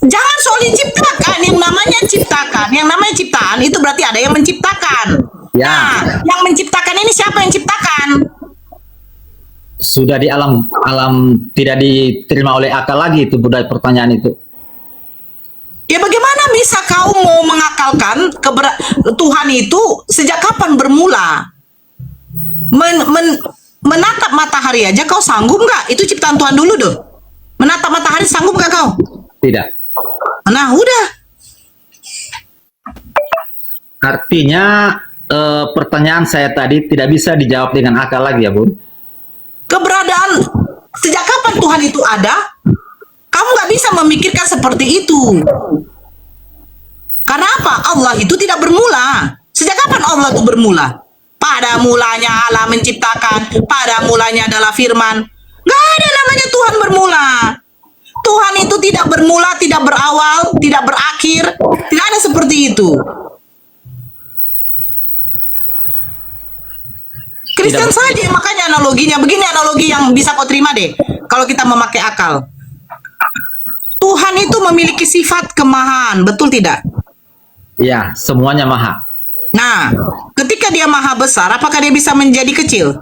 S1: Jangan soal diciptakan, yang namanya ciptakan. Yang namanya ciptaan itu berarti ada yang menciptakan.
S2: Ya.
S1: Nah, yang menciptakan ini siapa yang ciptakan?
S2: Sudah di alam tidak diterima oleh akal lagi itu Bunda, pertanyaan itu.
S1: Ya bagaimana bisa kau mau mengakalkan Tuhan itu sejak kapan bermula? Menatap matahari aja kau sanggup nggak? Itu ciptaan Tuhan dulu dong. Menatap matahari sanggup nggak kau?
S2: Tidak.
S1: Nah udah.
S2: Artinya pertanyaan saya tadi tidak bisa dijawab dengan akal lagi ya, Bun?
S1: Keberadaan, sejak kapan Tuhan itu ada? Kamu nggak bisa memikirkan seperti itu. Karena apa? Allah itu tidak bermula. Sejak kapan Allah itu bermula? Pada mulanya Allah menciptakan, pada mulanya adalah firman. Gak ada namanya Tuhan bermula. Tuhan itu tidak bermula, tidak berawal, tidak berakhir. Tidak ada seperti itu. Kristen saja, makanya analoginya. Begini analogi yang bisa kau terima deh. Kalau kita memakai akal. Tuhan itu memiliki sifat kemahaan, betul tidak?
S2: Ya, semuanya maha.
S1: Nah, ketika dia maha besar, apakah dia bisa menjadi kecil?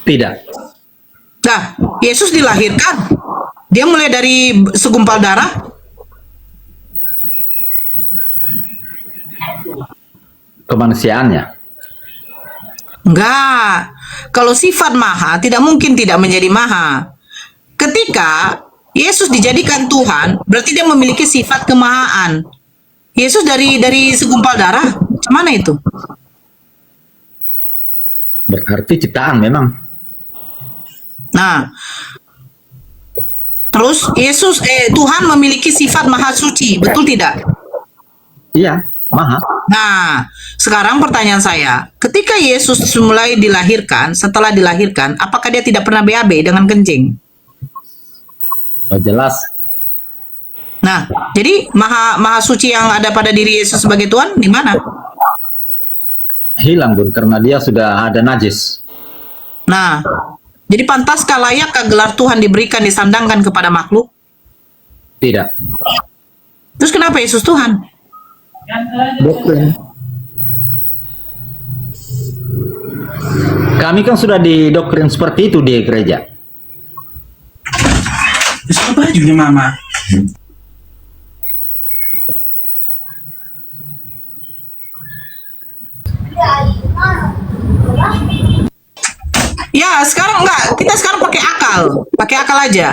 S2: Tidak.
S1: Nah, Yesus dilahirkan. Dia mulai dari segumpal darah.
S2: Kemanusiaannya.
S1: Enggak. Kalau sifat maha, tidak mungkin tidak menjadi maha. Ketika Yesus dijadikan Tuhan, berarti dia memiliki sifat kemahaan. Yesus dari segumpal darah, mana itu?
S2: Berarti ciptaan memang.
S1: Nah, terus Tuhan memiliki sifat maha suci, betul tidak?
S2: Iya, maha.
S1: Nah, sekarang pertanyaan saya, ketika Yesus mulai dilahirkan, setelah dilahirkan, apakah dia tidak pernah BAB dengan kencing?
S2: Oh, jelas.
S1: Nah, jadi maha suci yang ada pada diri Yesus sebagai Tuhan di mana?
S2: Hilang, Bun, karena dia sudah ada najis.
S1: Nah, jadi pantaskah layakkah gelar Tuhan diberikan disandangkan kepada makhluk?
S2: Tidak.
S1: Terus kenapa Yesus Tuhan?
S2: Doktrin. Kami kan sudah didoktrin seperti itu di gereja.
S7: Siapa bajunya mama?
S1: Ya, sekarang enggak. Kita sekarang pakai akal. Pakai akal aja.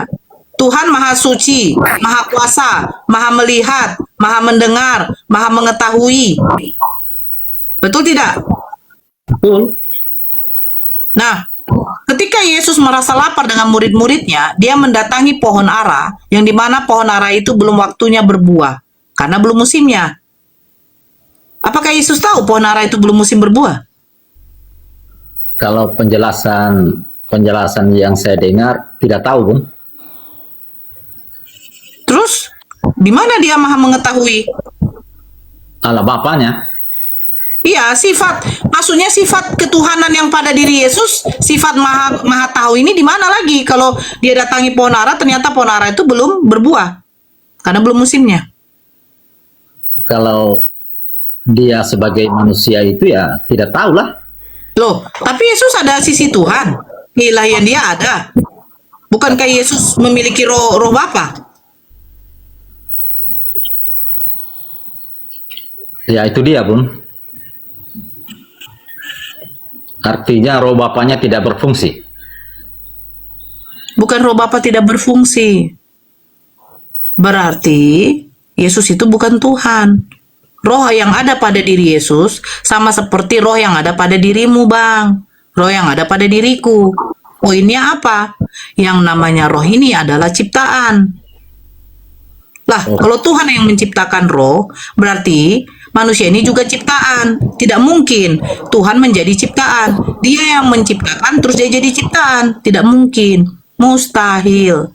S1: Tuhan maha suci, maha kuasa, maha melihat, maha mendengar, maha mengetahui. Betul tidak?
S2: Betul.
S1: Nah, ketika Yesus merasa lapar dengan murid-muridnya, dia mendatangi pohon ara, yang dimana pohon ara itu belum waktunya berbuah, karena belum musimnya. Apakah Yesus tahu pohon ara itu belum musim berbuah?
S2: Kalau penjelasan yang saya dengar tidak tahu, Bun.
S1: Terus, di mana dia maha mengetahui?
S2: Allah Bapaknya.
S1: Iya, maksudnya sifat ketuhanan yang pada diri Yesus, sifat maha tahu ini di mana lagi? Kalau dia datangi pohon ara, ternyata pohon ara itu belum berbuah, karena belum musimnya.
S2: Kalau dia sebagai manusia itu ya tidak tahu lah.
S1: Loh, tapi Yesus ada sisi Tuhan, keilahian dia ada. Bukankah Yesus memiliki roh Bapa?
S2: Ya itu dia, Bun. Artinya roh Bapaknya tidak berfungsi.
S1: Bukan roh Bapa tidak berfungsi. Berarti Yesus itu bukan Tuhan. Roh yang ada pada diri Yesus sama seperti roh yang ada pada dirimu, Bang. Roh yang ada pada diriku. Poinnya apa? Yang namanya roh ini adalah ciptaan. Lah, kalau Tuhan yang menciptakan roh, berarti manusia ini juga ciptaan. Tidak mungkin Tuhan menjadi ciptaan. Dia yang menciptakan terus dia jadi ciptaan. Tidak mungkin. Mustahil.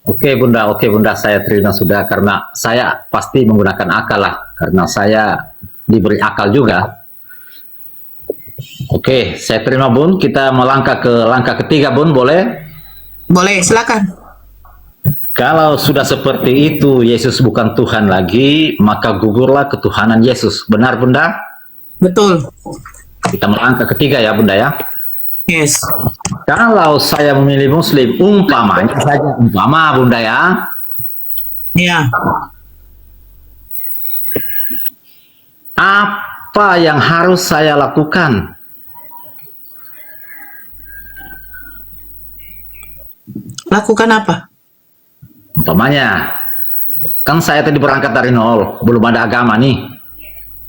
S2: Oke Bunda, saya terima sudah, karena saya pasti menggunakan akal lah, karena saya diberi akal juga. Oke, saya terima, Bun. Kita melangkah ke langkah ketiga, Bun, boleh?
S1: Boleh, silakan.
S2: Kalau sudah seperti itu, Yesus bukan Tuhan lagi, maka gugurlah ketuhanan Yesus. Benar, Bunda?
S1: Betul.
S2: Kita melangkah ketiga ya, Bunda ya.
S1: Yes.
S2: Kalau saya memilih Muslim, umpamanya saja, umpama, Bunda ya.
S1: Ya.
S2: Apa yang harus saya lakukan?
S1: Lakukan apa?
S2: Umpamanya, Kan saya tadi berangkat dari nol, belum ada agama nih.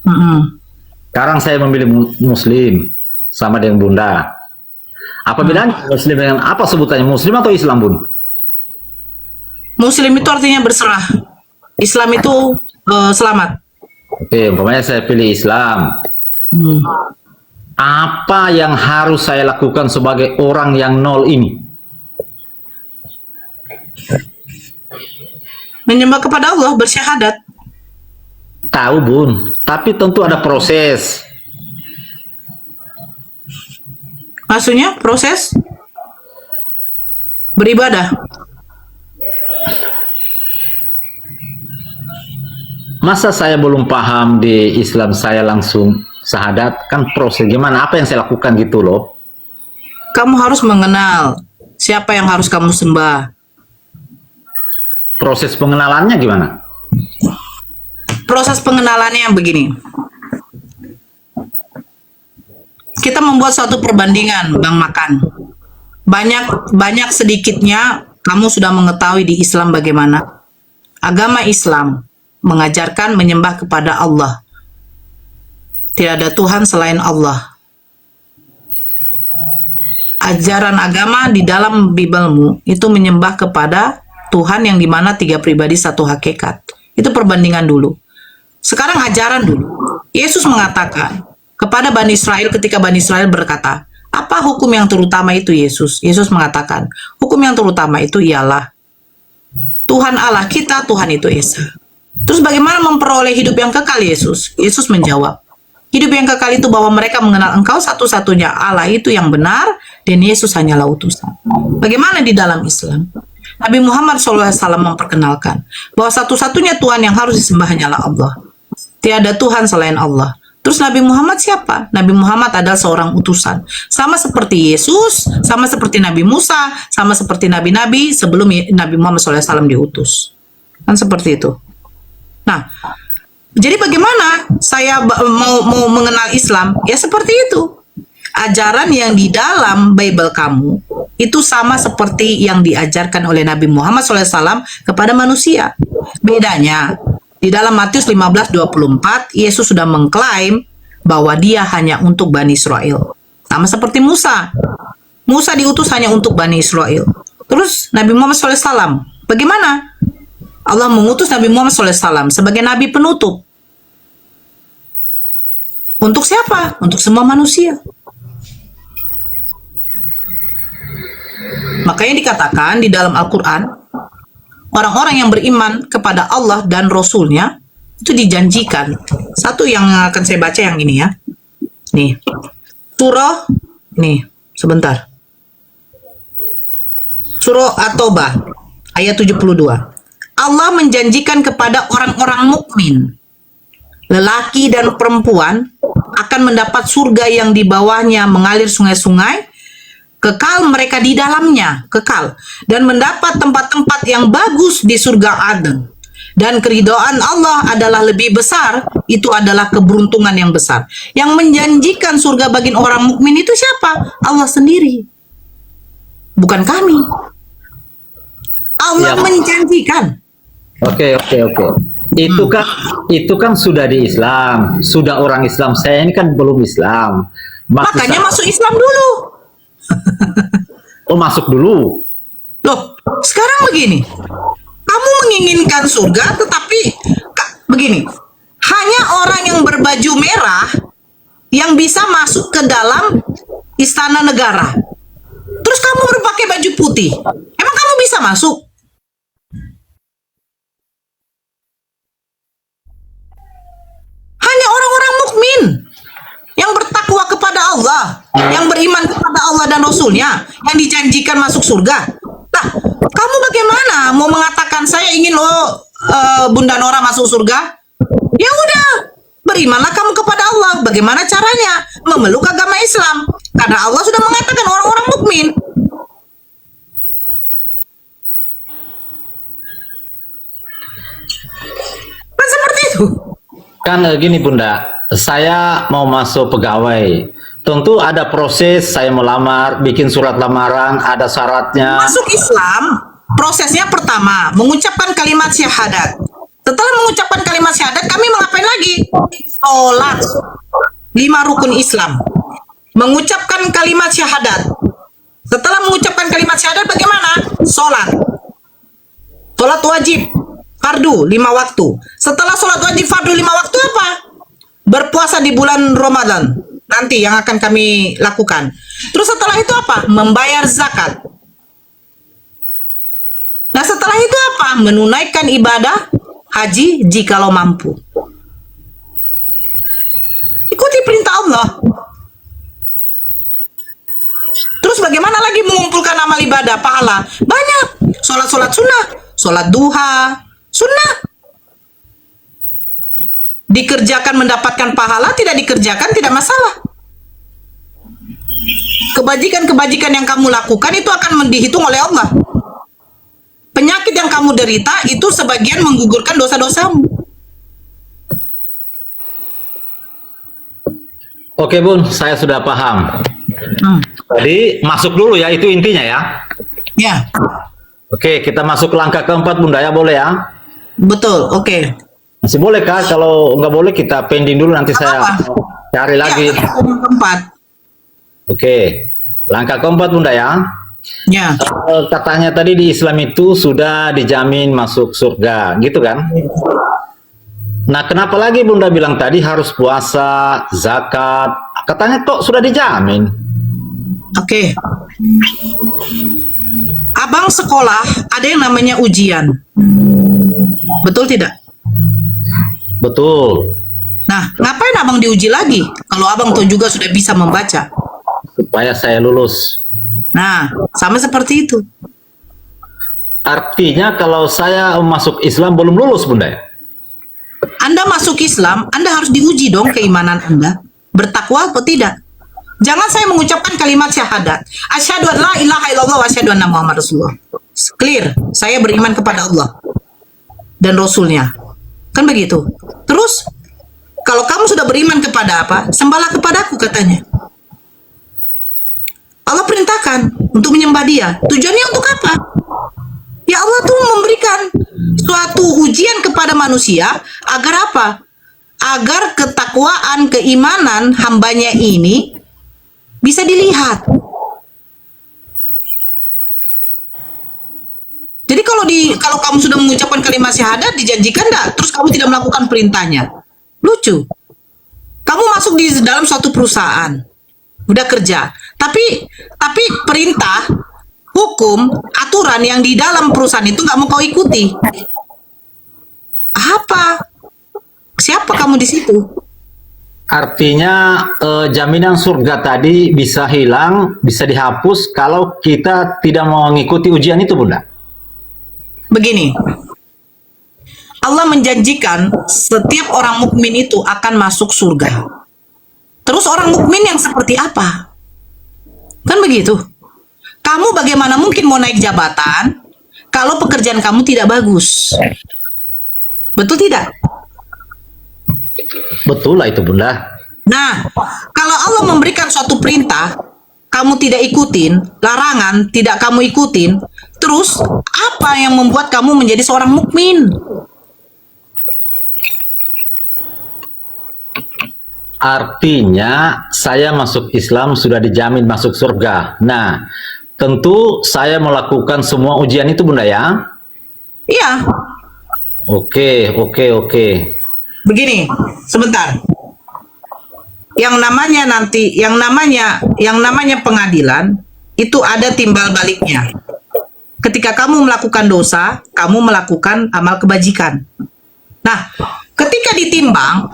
S1: Mm-mm.
S2: Sekarang saya memilih Muslim sama dengan Bunda. Apa bedanya Muslim dengan apa sebutannya, Muslim atau Islam, Bun?
S1: Muslim itu artinya berserah. Islam itu selamat.
S2: Oke, umpamanya saya pilih Islam.
S1: Hmm.
S2: Apa yang harus saya lakukan sebagai orang yang nol ini?
S1: Menyembah kepada Allah, bersyahadat.
S2: Tahu, Bun, tapi tentu ada proses.
S1: Maksudnya proses beribadah.
S2: Masa saya belum paham di Islam saya langsung syahadat? Kan proses gimana? Apa yang saya lakukan gitu loh?
S1: Kamu harus mengenal siapa yang harus kamu sembah.
S2: Proses pengenalannya gimana?
S1: Proses pengenalannya yang begini. Kita membuat suatu perbandingan, Bang Makan. Banyak sedikitnya kamu sudah mengetahui di Islam bagaimana. Agama Islam mengajarkan menyembah kepada Allah. Tidak ada Tuhan selain Allah. Ajaran agama di dalam Biblemu itu menyembah kepada Tuhan yang dimana 3 pribadi 1 hakikat. Itu perbandingan dulu. Sekarang ajaran dulu. Yesus mengatakan kepada Bani Israel ketika Bani Israel berkata, apa hukum yang terutama itu Yesus? Yesus mengatakan, hukum yang terutama itu ialah Tuhan Allah kita, Tuhan itu Esa. Terus bagaimana memperoleh hidup yang kekal Yesus? Yesus menjawab, hidup yang kekal itu bahwa mereka mengenal Engkau satu-satunya Allah itu yang benar dan Yesus hanyalah utusan. Bagaimana di dalam Islam? Nabi Muhammad SAW memperkenalkan bahwa satu-satunya Tuhan yang harus disembah hanyalah Allah. Tiada Tuhan selain Allah. Terus Nabi Muhammad siapa? Nabi Muhammad adalah seorang utusan. Sama seperti Yesus, sama seperti Nabi Musa, sama seperti Nabi-Nabi sebelum Nabi Muhammad SAW diutus. Kan seperti itu. Nah, jadi bagaimana saya mau mengenal Islam? Ya seperti itu. Ajaran yang di dalam Bible kamu itu sama seperti yang diajarkan oleh Nabi Muhammad SAW kepada manusia. Bedanya, di dalam Matius 15:24, Yesus sudah mengklaim bahwa dia hanya untuk Bani Israel. Sama seperti Musa. Musa diutus hanya untuk Bani Israel. Terus Nabi Muhammad SAW, bagaimana? Allah mengutus Nabi Muhammad SAW sebagai Nabi penutup. Untuk siapa? Untuk semua manusia. Makanya dikatakan di dalam Al-Quran, orang-orang yang beriman kepada Allah dan Rasul-Nya itu dijanjikan. Satu yang akan saya baca yang ini ya. Nih. Surah, nih, sebentar. Surah At-Taubah, ayat 72. Allah menjanjikan kepada orang-orang mukmin, lelaki dan perempuan, akan mendapat surga yang di bawahnya mengalir sungai-sungai, kekal mereka di dalamnya, kekal, dan mendapat tempat-tempat yang bagus di surga Aden. Dan keridhaan Allah adalah lebih besar, itu adalah keberuntungan yang besar. Yang menjanjikan surga bagi orang mukmin itu siapa? Allah sendiri. Bukan kami. Allah
S2: Ya.
S1: menjanjikan.
S2: Oke. Itu kan sudah di Islam, sudah orang Islam. Saya ini kan belum Islam.
S1: Makanya masuk Islam dulu.
S2: Oh, masuk dulu.
S1: Loh, sekarang begini. Kamu menginginkan surga, tetapi begini. Hanya orang yang berbaju merah yang bisa masuk ke dalam istana negara. Terus kamu berpakai baju putih. Emang kamu bisa masuk? Hanya orang-orang mukmin yang bertakwa kepada Allah, yang beriman kepada Allah dan Rasul-Nya, yang dijanjikan masuk surga. Nah, kamu bagaimana mau mengatakan saya ingin Bunda Nora masuk surga? Ya udah, berimanlah kamu kepada Allah. Bagaimana caranya? Memeluk agama Islam. Karena Allah sudah mengatakan orang-orang mukmin. Kan seperti itu.
S2: Kan gini Bunda, saya mau masuk pegawai. Tentu ada proses, saya melamar, bikin surat lamaran, ada syaratnya.
S1: Masuk Islam, prosesnya pertama, mengucapkan kalimat syahadat. Setelah mengucapkan kalimat syahadat, kami mengapain lagi? Sholat. 5 rukun Islam. Mengucapkan kalimat syahadat. Setelah mengucapkan kalimat syahadat, bagaimana? Sholat. Sholat wajib. Fardu 5 waktu. Setelah sholat wajib fardu 5 waktu apa? Berpuasa di bulan Ramadan. Nanti yang akan kami lakukan. Terus setelah itu apa? Membayar zakat. Nah setelah itu apa? Menunaikan ibadah haji jikalau mampu. Ikuti perintah Allah. Terus bagaimana lagi mengumpulkan amal ibadah, pahala? Banyak. Sholat-sholat sunnah. Sholat duha. Sunnah. Dikerjakan mendapatkan pahala, tidak dikerjakan tidak masalah. Kebajikan-kebajikan yang kamu lakukan itu akan dihitung oleh Allah. Penyakit yang kamu derita itu sebagian menggugurkan dosa-dosamu.
S2: Oke Bun, saya sudah paham. Jadi masuk dulu ya, itu intinya ya.
S1: Ya,
S2: Oke, kita masuk ke langkah keempat Bunda ya, boleh ya?
S1: betul. Oke.
S2: Masih boleh kah? Kalau nggak boleh kita pending dulu, nanti saya
S1: Apa-apa.
S2: cari lagi.
S1: Ya, keempat.
S2: Oke, langkah keempat Bunda ya.
S1: Ya,
S2: Katanya tadi di Islam itu sudah dijamin masuk surga, gitu kan? Nah, kenapa lagi Bunda bilang tadi harus puasa, zakat? Katanya kok sudah dijamin.
S1: oke. Abang sekolah ada yang namanya ujian. Betul tidak?
S2: Betul.
S1: Nah, ngapain abang diuji lagi? Kalau abang tuh juga sudah bisa membaca.
S2: Supaya saya lulus.
S1: Nah, sama seperti itu.
S2: Artinya kalau saya masuk Islam belum lulus Bunda ya?
S1: Anda masuk Islam, Anda harus diuji dong keimanan Anda. Bertakwa atau tidak? Jangan saya mengucapkan kalimat syahadat. Asyhadu an la ilaha illallah wa asyhadu anna Muhammad Rasulullah. Clear, saya beriman kepada Allah dan Rasulnya. Kan begitu. Terus, kalau kamu sudah beriman kepada apa? Sembahlah kepadaku katanya. Allah perintahkan untuk menyembah dia. Tujuannya untuk apa? Ya Allah tuh memberikan suatu ujian kepada manusia agar apa? Agar ketakwaan, keimanan hambanya ini bisa dilihat. Jadi kalau kamu sudah mengucapkan kalimat syahadat dijanjikan enggak, terus kamu tidak melakukan perintahnya. Lucu. Kamu masuk di dalam suatu perusahaan. Udah kerja. Tapi perintah, hukum, aturan yang di dalam perusahaan itu nggak mau kau ikuti. Apa? Siapa kamu di situ?
S2: Artinya jaminan surga tadi bisa hilang, bisa dihapus kalau kita tidak mau mengikuti ujian itu Bunda.
S1: Begini, Allah menjanjikan setiap orang mukmin itu akan masuk surga. Terus orang mukmin yang seperti apa? Kan begitu. Kamu bagaimana mungkin mau naik jabatan kalau pekerjaan kamu tidak bagus? Betul tidak?
S2: Betul lah itu Bunda.
S1: Nah, kalau Allah memberikan suatu perintah, kamu tidak ikutin, larangan tidak kamu ikutin, terus apa yang membuat kamu menjadi seorang mukmin?
S2: Artinya saya masuk Islam sudah dijamin masuk surga. Nah, tentu saya melakukan semua ujian itu Bunda ya.
S1: Iya,
S2: Oke.
S1: begini, sebentar. Yang namanya pengadilan itu ada timbal baliknya. Ketika kamu melakukan dosa, kamu melakukan amal kebajikan. Nah, ketika ditimbang,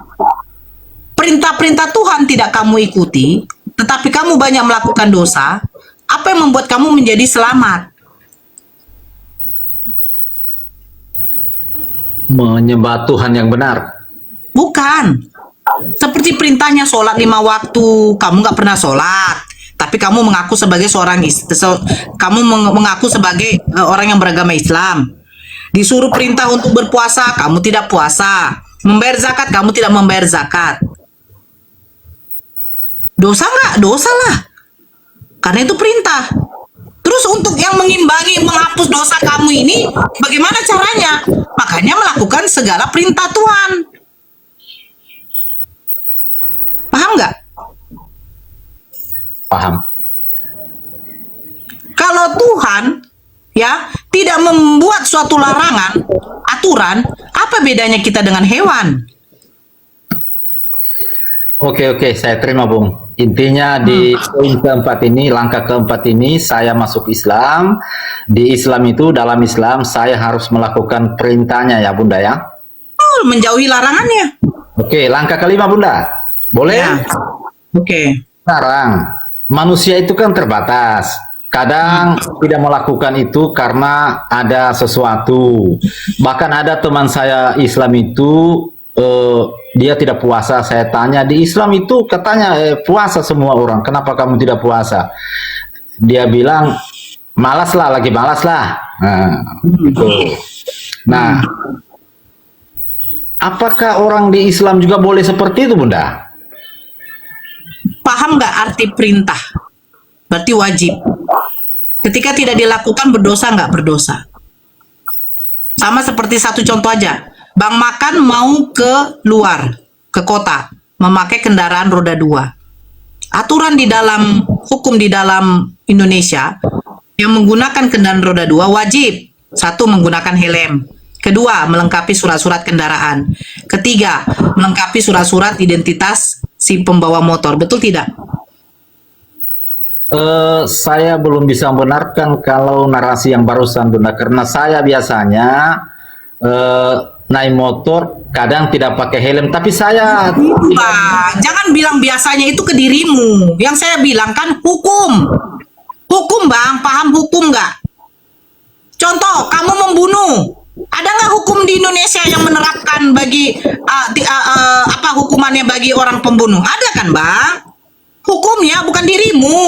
S1: perintah-perintah Tuhan tidak kamu ikuti, tetapi kamu banyak melakukan dosa, apa yang membuat kamu menjadi selamat?
S2: Menyembah Tuhan yang benar.
S1: Bukan. Seperti perintahnya sholat 5 waktu, kamu nggak pernah sholat, tapi kamu mengaku sebagai mengaku sebagai orang yang beragama Islam. Disuruh perintah untuk berpuasa, kamu tidak puasa. Membayar zakat, kamu tidak membayar zakat. Dosa nggak? Dosa lah. Karena itu perintah. Terus Terus untuk yang mengimbangi, menghapus dosa kamu ini, bagaimana caranya? Makanya melakukan segala perintah Tuhan. Paham nggak?
S2: Paham.
S1: Kalau Tuhan ya tidak membuat suatu larangan, aturan, apa bedanya kita dengan hewan?
S2: Oke, saya terima, Bung. Intinya di poin keempat ini, langkah keempat ini, saya masuk Islam. Di Islam itu, dalam Islam, saya harus melakukan perintahnya ya, Bunda ya.
S1: Menjauhi larangannya.
S2: Oke, langkah kelima, Bunda. Boleh?
S1: Ya. Oke.
S2: Sekarang, manusia itu kan terbatas. Kadang tidak melakukan itu karena ada sesuatu. Bahkan ada teman saya Islam itu, dia tidak puasa. Saya tanya, di Islam itu katanya puasa semua orang. Kenapa kamu tidak puasa? Dia bilang, malas lah, lagi malas lah. Nah, gitu. Nah, apakah orang di Islam juga boleh seperti itu, Bunda?
S1: Paham nggak arti perintah? Berarti wajib. Ketika tidak dilakukan, berdosa nggak berdosa? Sama seperti satu contoh aja. Bang Makan mau ke luar, ke kota, memakai kendaraan roda 2. Aturan di dalam, hukum di dalam Indonesia, yang menggunakan kendaraan roda 2 wajib. 1. Menggunakan helm. 2. Melengkapi surat-surat kendaraan. 3. Melengkapi surat-surat identitas si pembawa motor. Betul tidak?
S2: Saya belum bisa membenarkan kalau narasi yang barusan, Bunda, karena saya biasanya naik motor kadang tidak pakai helm, tapi saya
S1: Bang, jangan bilang biasanya, itu ke dirimu. Yang saya bilang kan hukum. Hukum, Bang. Paham hukum nggak? Contoh, kamu membunuh. Ada nggak hukum di Indonesia yang menerapkan bagi apa hukumannya bagi orang pembunuh? Ada kan, Bang? Hukumnya bukan dirimu.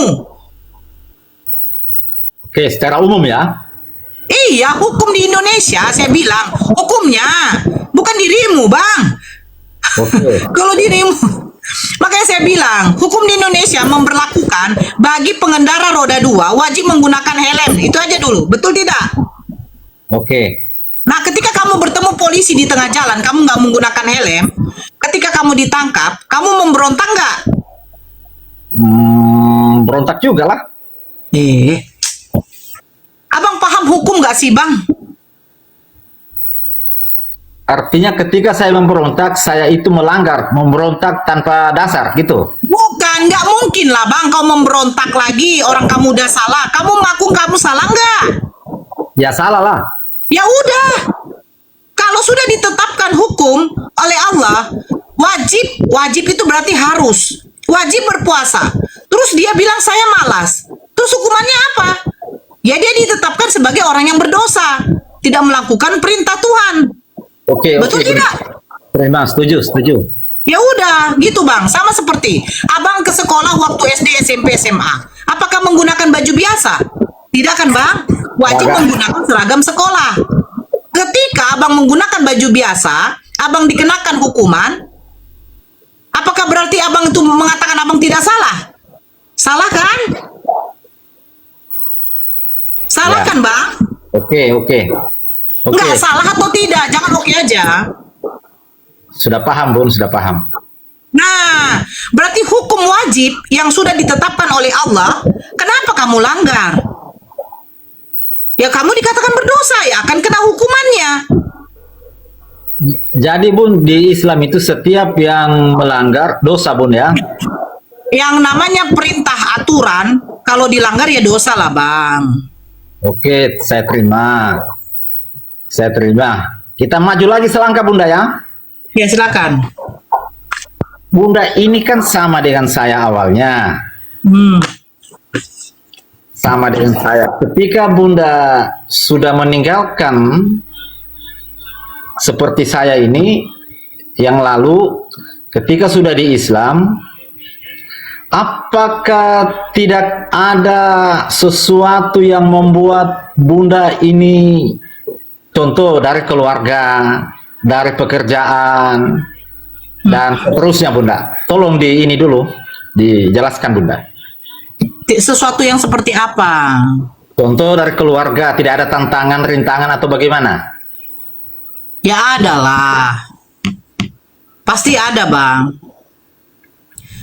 S2: Oke, secara umum ya.
S1: Iya, hukum di Indonesia, saya bilang hukumnya bukan dirimu, Bang.
S2: Oke.
S1: Kalau dirimu, makanya saya bilang hukum di Indonesia memberlakukan bagi pengendara roda 2 wajib menggunakan helm. Itu aja dulu, betul tidak?
S2: Oke.
S1: Nah, ketika kamu bertemu polisi di tengah jalan, kamu nggak menggunakan helm, ketika kamu ditangkap, kamu memberontak nggak?
S2: Berontak juga lah.
S1: Abang paham hukum nggak sih, Bang?
S2: Artinya ketika saya memberontak, saya itu melanggar, memberontak tanpa dasar gitu.
S1: Bukan, nggak mungkin lah, Bang, kau memberontak lagi, orang kamu udah salah. Kamu ngaku kamu salah nggak?
S2: Ya salah lah.
S1: Ya udah. Kalau sudah ditetapkan hukum oleh Allah, wajib itu berarti harus. Wajib berpuasa. Terus dia bilang saya malas. Terus hukumannya apa? Ya dia ditetapkan sebagai orang yang berdosa, tidak melakukan perintah Tuhan.
S2: Oke,
S1: Betul tidak?
S2: Terima, setuju.
S1: Ya udah, gitu, Bang. Sama seperti Abang ke sekolah waktu SD, SMP, SMA. Apakah menggunakan baju biasa? Tidak kan, Bang? Wajib menggunakan seragam sekolah. Ketika Abang menggunakan baju biasa, Abang dikenakan hukuman. Apakah berarti Abang itu mengatakan Abang tidak salah? Salah kan? Salah kan, Bang?
S2: Oke.
S1: Enggak, salah atau tidak? Jangan oke aja.
S2: Sudah paham, Bun, sudah paham.
S1: Nah, berarti hukum wajib yang sudah ditetapkan oleh Allah, kenapa kamu langgar? Ya kamu dikatakan berdosa, ya akan kena hukumannya.
S2: Jadi, Bun, di Islam itu setiap yang melanggar dosa, Bun, ya?
S1: Yang namanya perintah aturan, kalau dilanggar ya dosa lah, Bang.
S2: Oke, saya terima. Kita maju lagi selangkah, Bunda, ya?
S1: Ya silakan.
S2: Bunda, ini kan sama dengan saya awalnya. Sama dengan saya. Ketika Bunda sudah meninggalkan seperti saya ini, yang lalu ketika sudah di Islam, apakah tidak ada sesuatu yang membuat Bunda ini, contoh dari keluarga, dari pekerjaan, dan terusnya, Bunda? Tolong di ini dulu, dijelaskan, Bunda.
S1: Sesuatu yang seperti apa?
S2: Contoh dari keluarga, tidak ada tantangan, rintangan atau bagaimana?
S1: Ya ada lah. Pasti ada, Bang.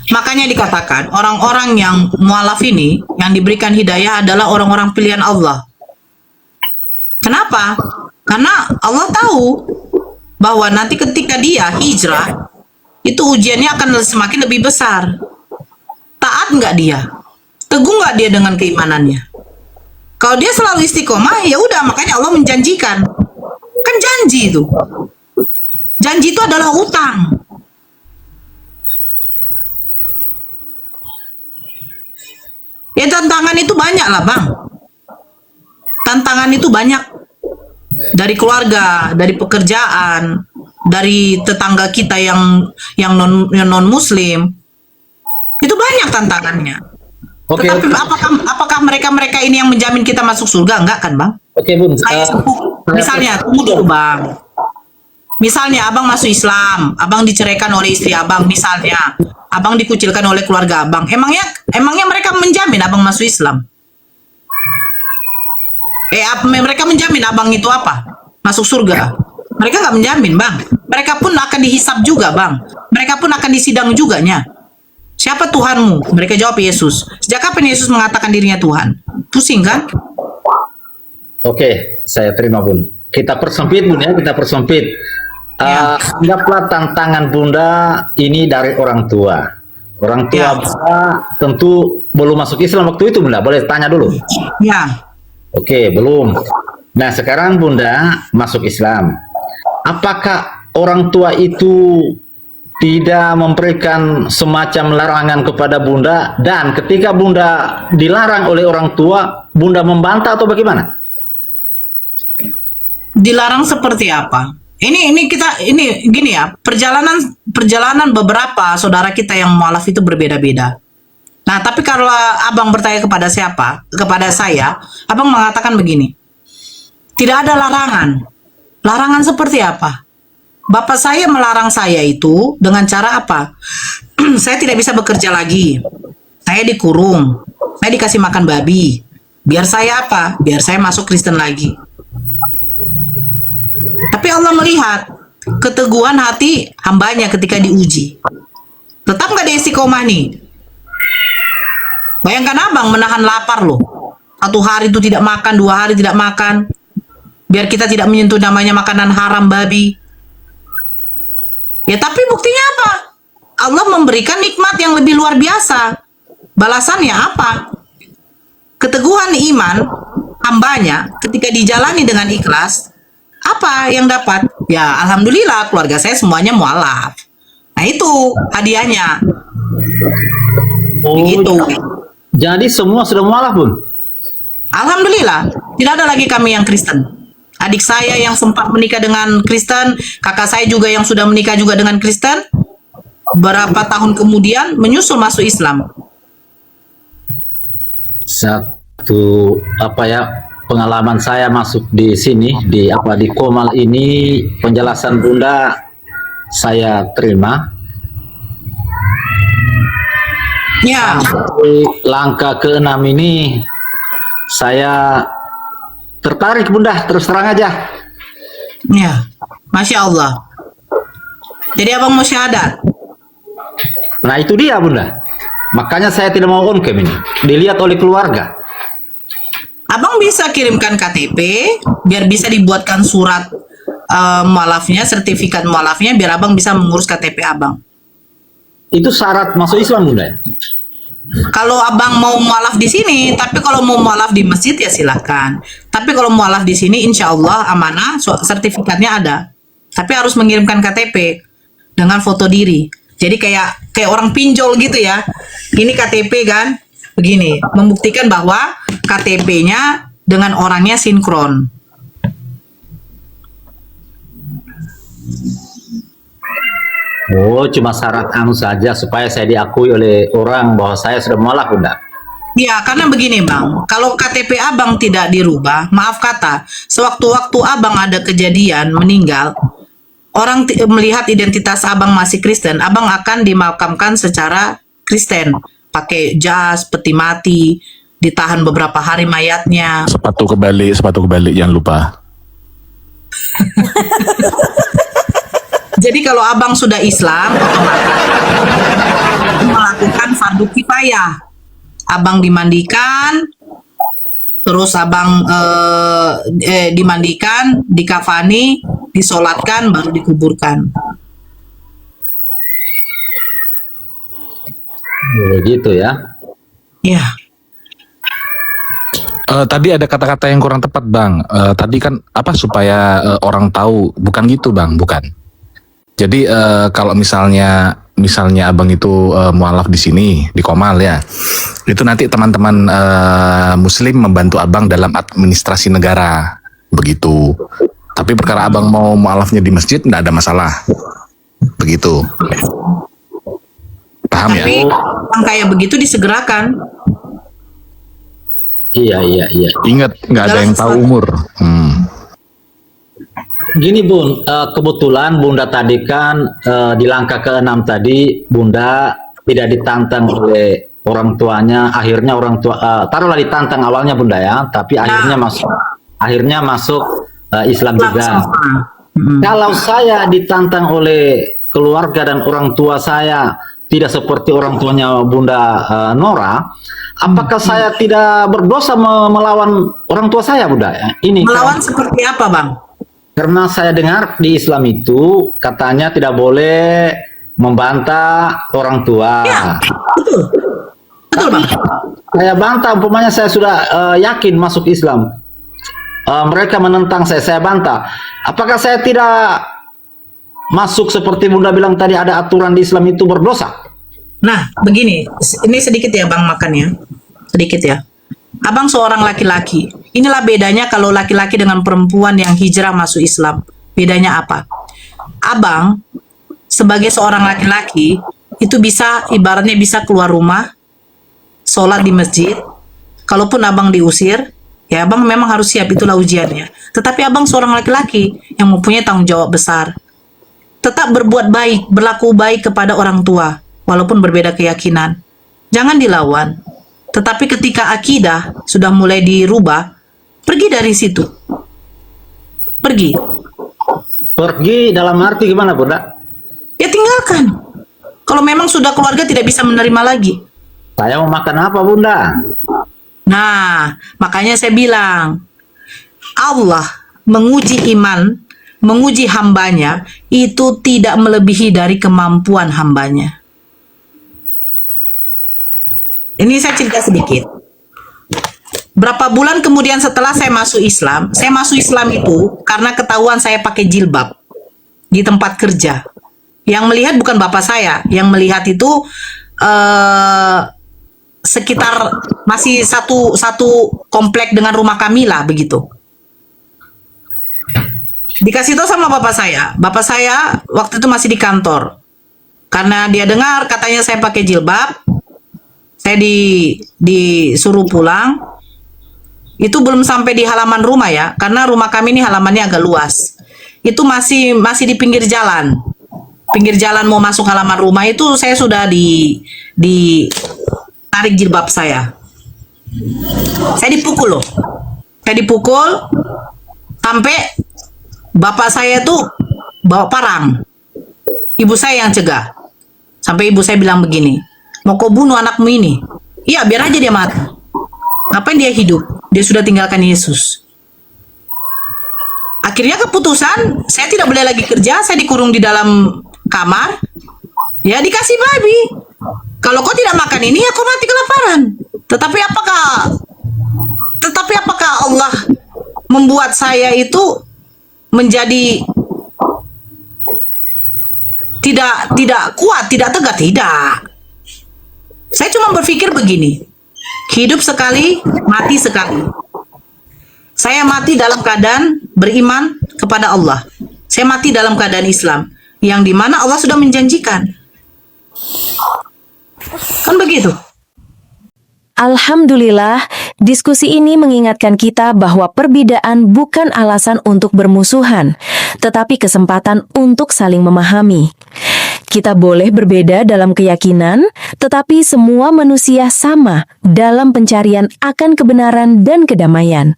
S1: Makanya dikatakan orang-orang yang mualaf ini yang diberikan hidayah adalah orang-orang pilihan Allah. Kenapa? Karena Allah tahu bahwa nanti ketika dia hijrah itu ujiannya akan semakin lebih besar. Taat nggak dia? Teguh nggak dia dengan keimanannya? Kalau dia selalu istiqomah, ya udah, makanya Allah menjanjikan. Kan janji itu. Janji itu adalah utang. Ya tantangan itu banyak lah, Bang. Tantangan itu banyak. Dari keluarga, dari pekerjaan, dari tetangga kita yang non muslim. Itu banyak tantangannya.
S2: Oke,
S1: Tetapi apakah mereka ini yang menjamin kita masuk surga? Enggak kan, Bang?
S2: oke Bun.
S1: Misalnya, tunggu dulu, Bang. Misalnya abang masuk Islam, abang diceraikan oleh istri abang, misalnya abang dikucilkan oleh keluarga abang, emangnya mereka menjamin abang masuk Islam? Mereka menjamin abang itu apa? Masuk surga? Mereka nggak menjamin, Bang. Mereka pun akan dihisap juga, Bang. Mereka pun akan disidang juga nya. Siapa Tuhanmu? Mereka jawab Yesus. Sejak kapan Yesus mengatakan dirinya Tuhan? Pusing kan?
S2: Oke, saya terima Bun. Kita persempit Bun ya, kita persempit.
S1: Ya.
S2: Anggaplah tantangan Bunda ini dari orang tua. Orang tua
S1: Ya.
S2: Bunda tentu belum masuk Islam waktu itu Bunda. Boleh tanya dulu?
S1: Ya.
S2: Oke, belum. Nah, sekarang Bunda masuk Islam. Apakah orang tua itu tidak memberikan semacam larangan kepada Bunda, dan ketika Bunda dilarang oleh orang tua, Bunda membantah atau bagaimana?
S1: Dilarang seperti apa? Ini gini ya, perjalanan beberapa saudara kita yang mualaf itu berbeda-beda. Nah, tapi kalau abang bertanya kepada siapa? Kepada saya, abang mengatakan begini. Tidak ada larangan. Larangan seperti apa? Bapak saya melarang saya itu dengan cara apa? Saya tidak bisa bekerja lagi. Saya dikurung. Saya dikasih makan babi. Biar saya apa? Biar saya masuk Kristen lagi. Tapi Allah melihat keteguhan hati hambanya ketika diuji. Tetap gak ada istiqomah nih. Bayangkan abang menahan lapar loh. 1 hari itu tidak makan, 2 hari tidak makan. Biar kita tidak menyentuh namanya makanan haram babi. Ya tapi buktinya apa? Allah memberikan nikmat yang lebih luar biasa. Balasannya apa? Keteguhan iman hambanya ketika dijalani dengan ikhlas. Apa yang dapat? Ya alhamdulillah keluarga saya semuanya mualaf. Nah itu hadiahnya. Begitu.
S2: Jadi semua sudah mualaf Bun?
S1: Alhamdulillah tidak ada lagi kami yang Kristen. Adik saya yang sempat menikah dengan Kristen, kakak saya juga yang sudah menikah juga dengan Kristen, berapa tahun kemudian menyusul masuk Islam.
S2: Satu pengalaman saya masuk di sini di Komal ini, penjelasan Bunda saya terima.
S1: Ya,
S2: Langkah ke-6 ini saya tertarik Bunda, terus terang aja.
S1: ya, Masya Allah. Jadi abang mau syahadat?
S2: Nah itu dia Bunda. Makanya saya tidak mau on cam ini. Dilihat oleh keluarga.
S1: Abang bisa kirimkan KTP, biar bisa dibuatkan surat mualafnya, sertifikat mualafnya, biar abang bisa mengurus KTP abang.
S2: Itu syarat masuk Islam Bunda.
S1: Kalau abang mau mualaf di sini, tapi kalau mau mualaf di masjid ya silahkan. Tapi kalau mualaf di sini, insya Allah amanah, sertifikatnya ada. Tapi harus mengirimkan KTP dengan foto diri. Jadi kayak orang pinjol gitu ya. Ini KTP kan, begini, membuktikan bahwa KTP-nya dengan orangnya sinkron.
S2: Oh, cuma syarat saja supaya saya diakui oleh orang bahwa saya sudah mualaf Bunda.
S1: Ya, karena begini Bang, kalau KTP abang tidak dirubah, maaf kata, sewaktu-waktu abang ada kejadian meninggal, orang melihat identitas abang masih Kristen, abang akan dimakamkan secara Kristen, pakai jas, peti mati, ditahan beberapa hari mayatnya.
S9: Sepatu kebalik, jangan lupa.
S1: Jadi kalau abang sudah Islam, otomatis melakukan fardu kifayah. Abang dimandikan, terus abang dimandikan, dikafani, disolatkan, baru dikuburkan.
S2: Begitu ya.
S1: Ya,
S9: Tadi ada kata-kata yang kurang tepat, Bang. Tadi kan apa supaya orang tahu, bukan gitu, Bang, bukan. Jadi kalau misalnya abang itu mualaf di sini di Komal ya, itu nanti teman-teman Muslim membantu abang dalam administrasi negara, begitu. Tapi perkara abang mau mualafnya di masjid, tidak ada masalah, begitu. Paham ya?
S1: tapi yang kayak begitu disegerakan.
S2: Iya.
S9: Ingat, nggak ada yang tahu umur.
S2: Gini Bun, kebetulan Bunda tadi kan di langkah ke-6 tadi Bunda tidak ditantang oleh orang tuanya, akhirnya orang tua taruhlah ditantang awalnya Bunda ya, tapi akhirnya masuk Islam juga. Kalau saya ditantang oleh keluarga dan orang tua saya tidak seperti orang tuanya Bunda Nora, apakah saya tidak berdosa melawan orang tua saya Bunda? Ini
S1: Melawan seperti apa, Bang?
S2: karena saya dengar di Islam itu katanya tidak boleh membantah orang tua.
S1: Ya, betul. Betul, Bang.
S2: Saya bantah, umpamanya saya sudah yakin masuk Islam. Mereka menentang saya bantah. Apakah saya tidak masuk seperti Bunda bilang tadi ada aturan di Islam itu berdosa?
S1: Nah, begini, ini sedikit ya Bang makannya. Sedikit ya. Abang seorang laki-laki. Inilah bedanya kalau laki-laki dengan perempuan yang hijrah masuk Islam. Bedanya apa? Abang sebagai seorang laki-laki itu bisa, ibaratnya bisa keluar rumah, sholat di masjid. Kalaupun abang diusir, ya abang memang harus siap, itulah ujiannya. Tetapi abang seorang laki-laki yang mempunyai tanggung jawab besar. Tetap berbuat baik, berlaku baik kepada orang tua, walaupun berbeda keyakinan. Jangan dilawan. Tetapi ketika akidah sudah mulai dirubah, pergi dari situ. Pergi.
S2: Pergi dalam arti gimana Bunda?
S1: Ya tinggalkan. Kalau memang sudah keluarga tidak bisa menerima lagi.
S2: Saya mau makan apa Bunda?
S1: Nah, makanya saya bilang, Allah menguji iman, menguji hambanya, itu tidak melebihi dari kemampuan hambanya. Ini saya cerita sedikit. Berapa bulan kemudian setelah saya masuk Islam itu karena ketahuan saya pakai jilbab di tempat kerja. Yang melihat bukan bapak saya, yang melihat itu sekitar masih satu komplek dengan rumah kami lah begitu. Dikasih tahu sama bapak saya waktu itu masih di kantor. Karena dia dengar katanya saya pakai jilbab, saya disuruh pulang. Itu belum sampai di halaman rumah ya, karena rumah kami ini halamannya agak luas. Itu masih di pinggir jalan. Pinggir jalan mau masuk halaman rumah itu saya sudah tarik jilbab saya. Saya dipukul loh. Saya dipukul sampai bapak saya tuh bawa parang. Ibu saya yang cegah. Sampai ibu saya bilang begini, mau kau bunuh anakmu ini? Iya, biar aja dia mati. Ngapain dia hidup? Dia sudah tinggalkan Yesus. Akhirnya keputusan, saya tidak boleh lagi kerja, saya dikurung di dalam kamar. Ya dikasih babi. Kalau kau tidak makan ini, ya kau mati kelaparan. Tetapi apakah Allah membuat saya itu menjadi tidak kuat, tidak tegak? Tidak. Saya cuma berpikir begini, hidup sekali, mati sekali. Saya mati dalam keadaan beriman kepada Allah. Saya mati dalam keadaan Islam, yang dimana Allah sudah menjanjikan. Kan begitu.
S3: Alhamdulillah, diskusi ini mengingatkan kita bahwa perbedaan bukan alasan untuk bermusuhan, tetapi kesempatan untuk saling memahami. Kita boleh berbeda dalam keyakinan, tetapi semua manusia sama dalam pencarian akan kebenaran dan kedamaian.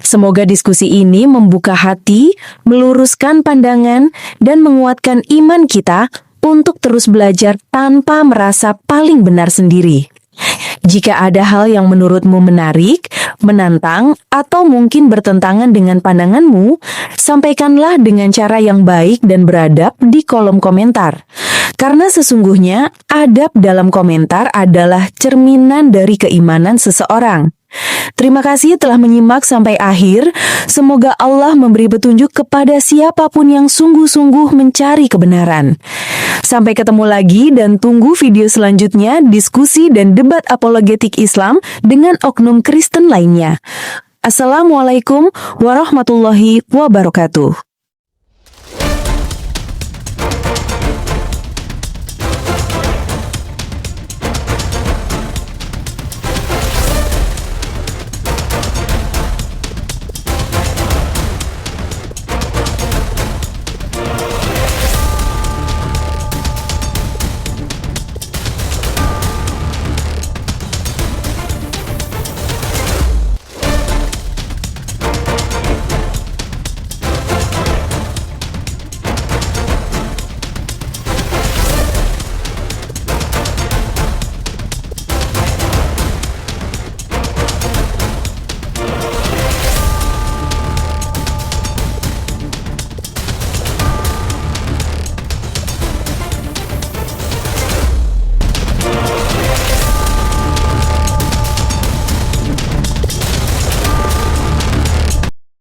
S3: Semoga diskusi ini membuka hati, meluruskan pandangan, dan menguatkan iman kita untuk terus belajar tanpa merasa paling benar sendiri. Jika ada hal yang menurutmu menarik, menantang, atau mungkin bertentangan dengan pandanganmu, sampaikanlah dengan cara yang baik dan beradab di kolom komentar. Karena sesungguhnya adab dalam komentar adalah cerminan dari keimanan seseorang. Terima kasih telah menyimak sampai akhir. Semoga Allah memberi petunjuk kepada siapapun yang sungguh-sungguh mencari kebenaran. Sampai ketemu lagi dan tunggu video selanjutnya diskusi dan debat apologetik Islam dengan oknum Kristen lainnya. Assalamualaikum warahmatullahi wabarakatuh.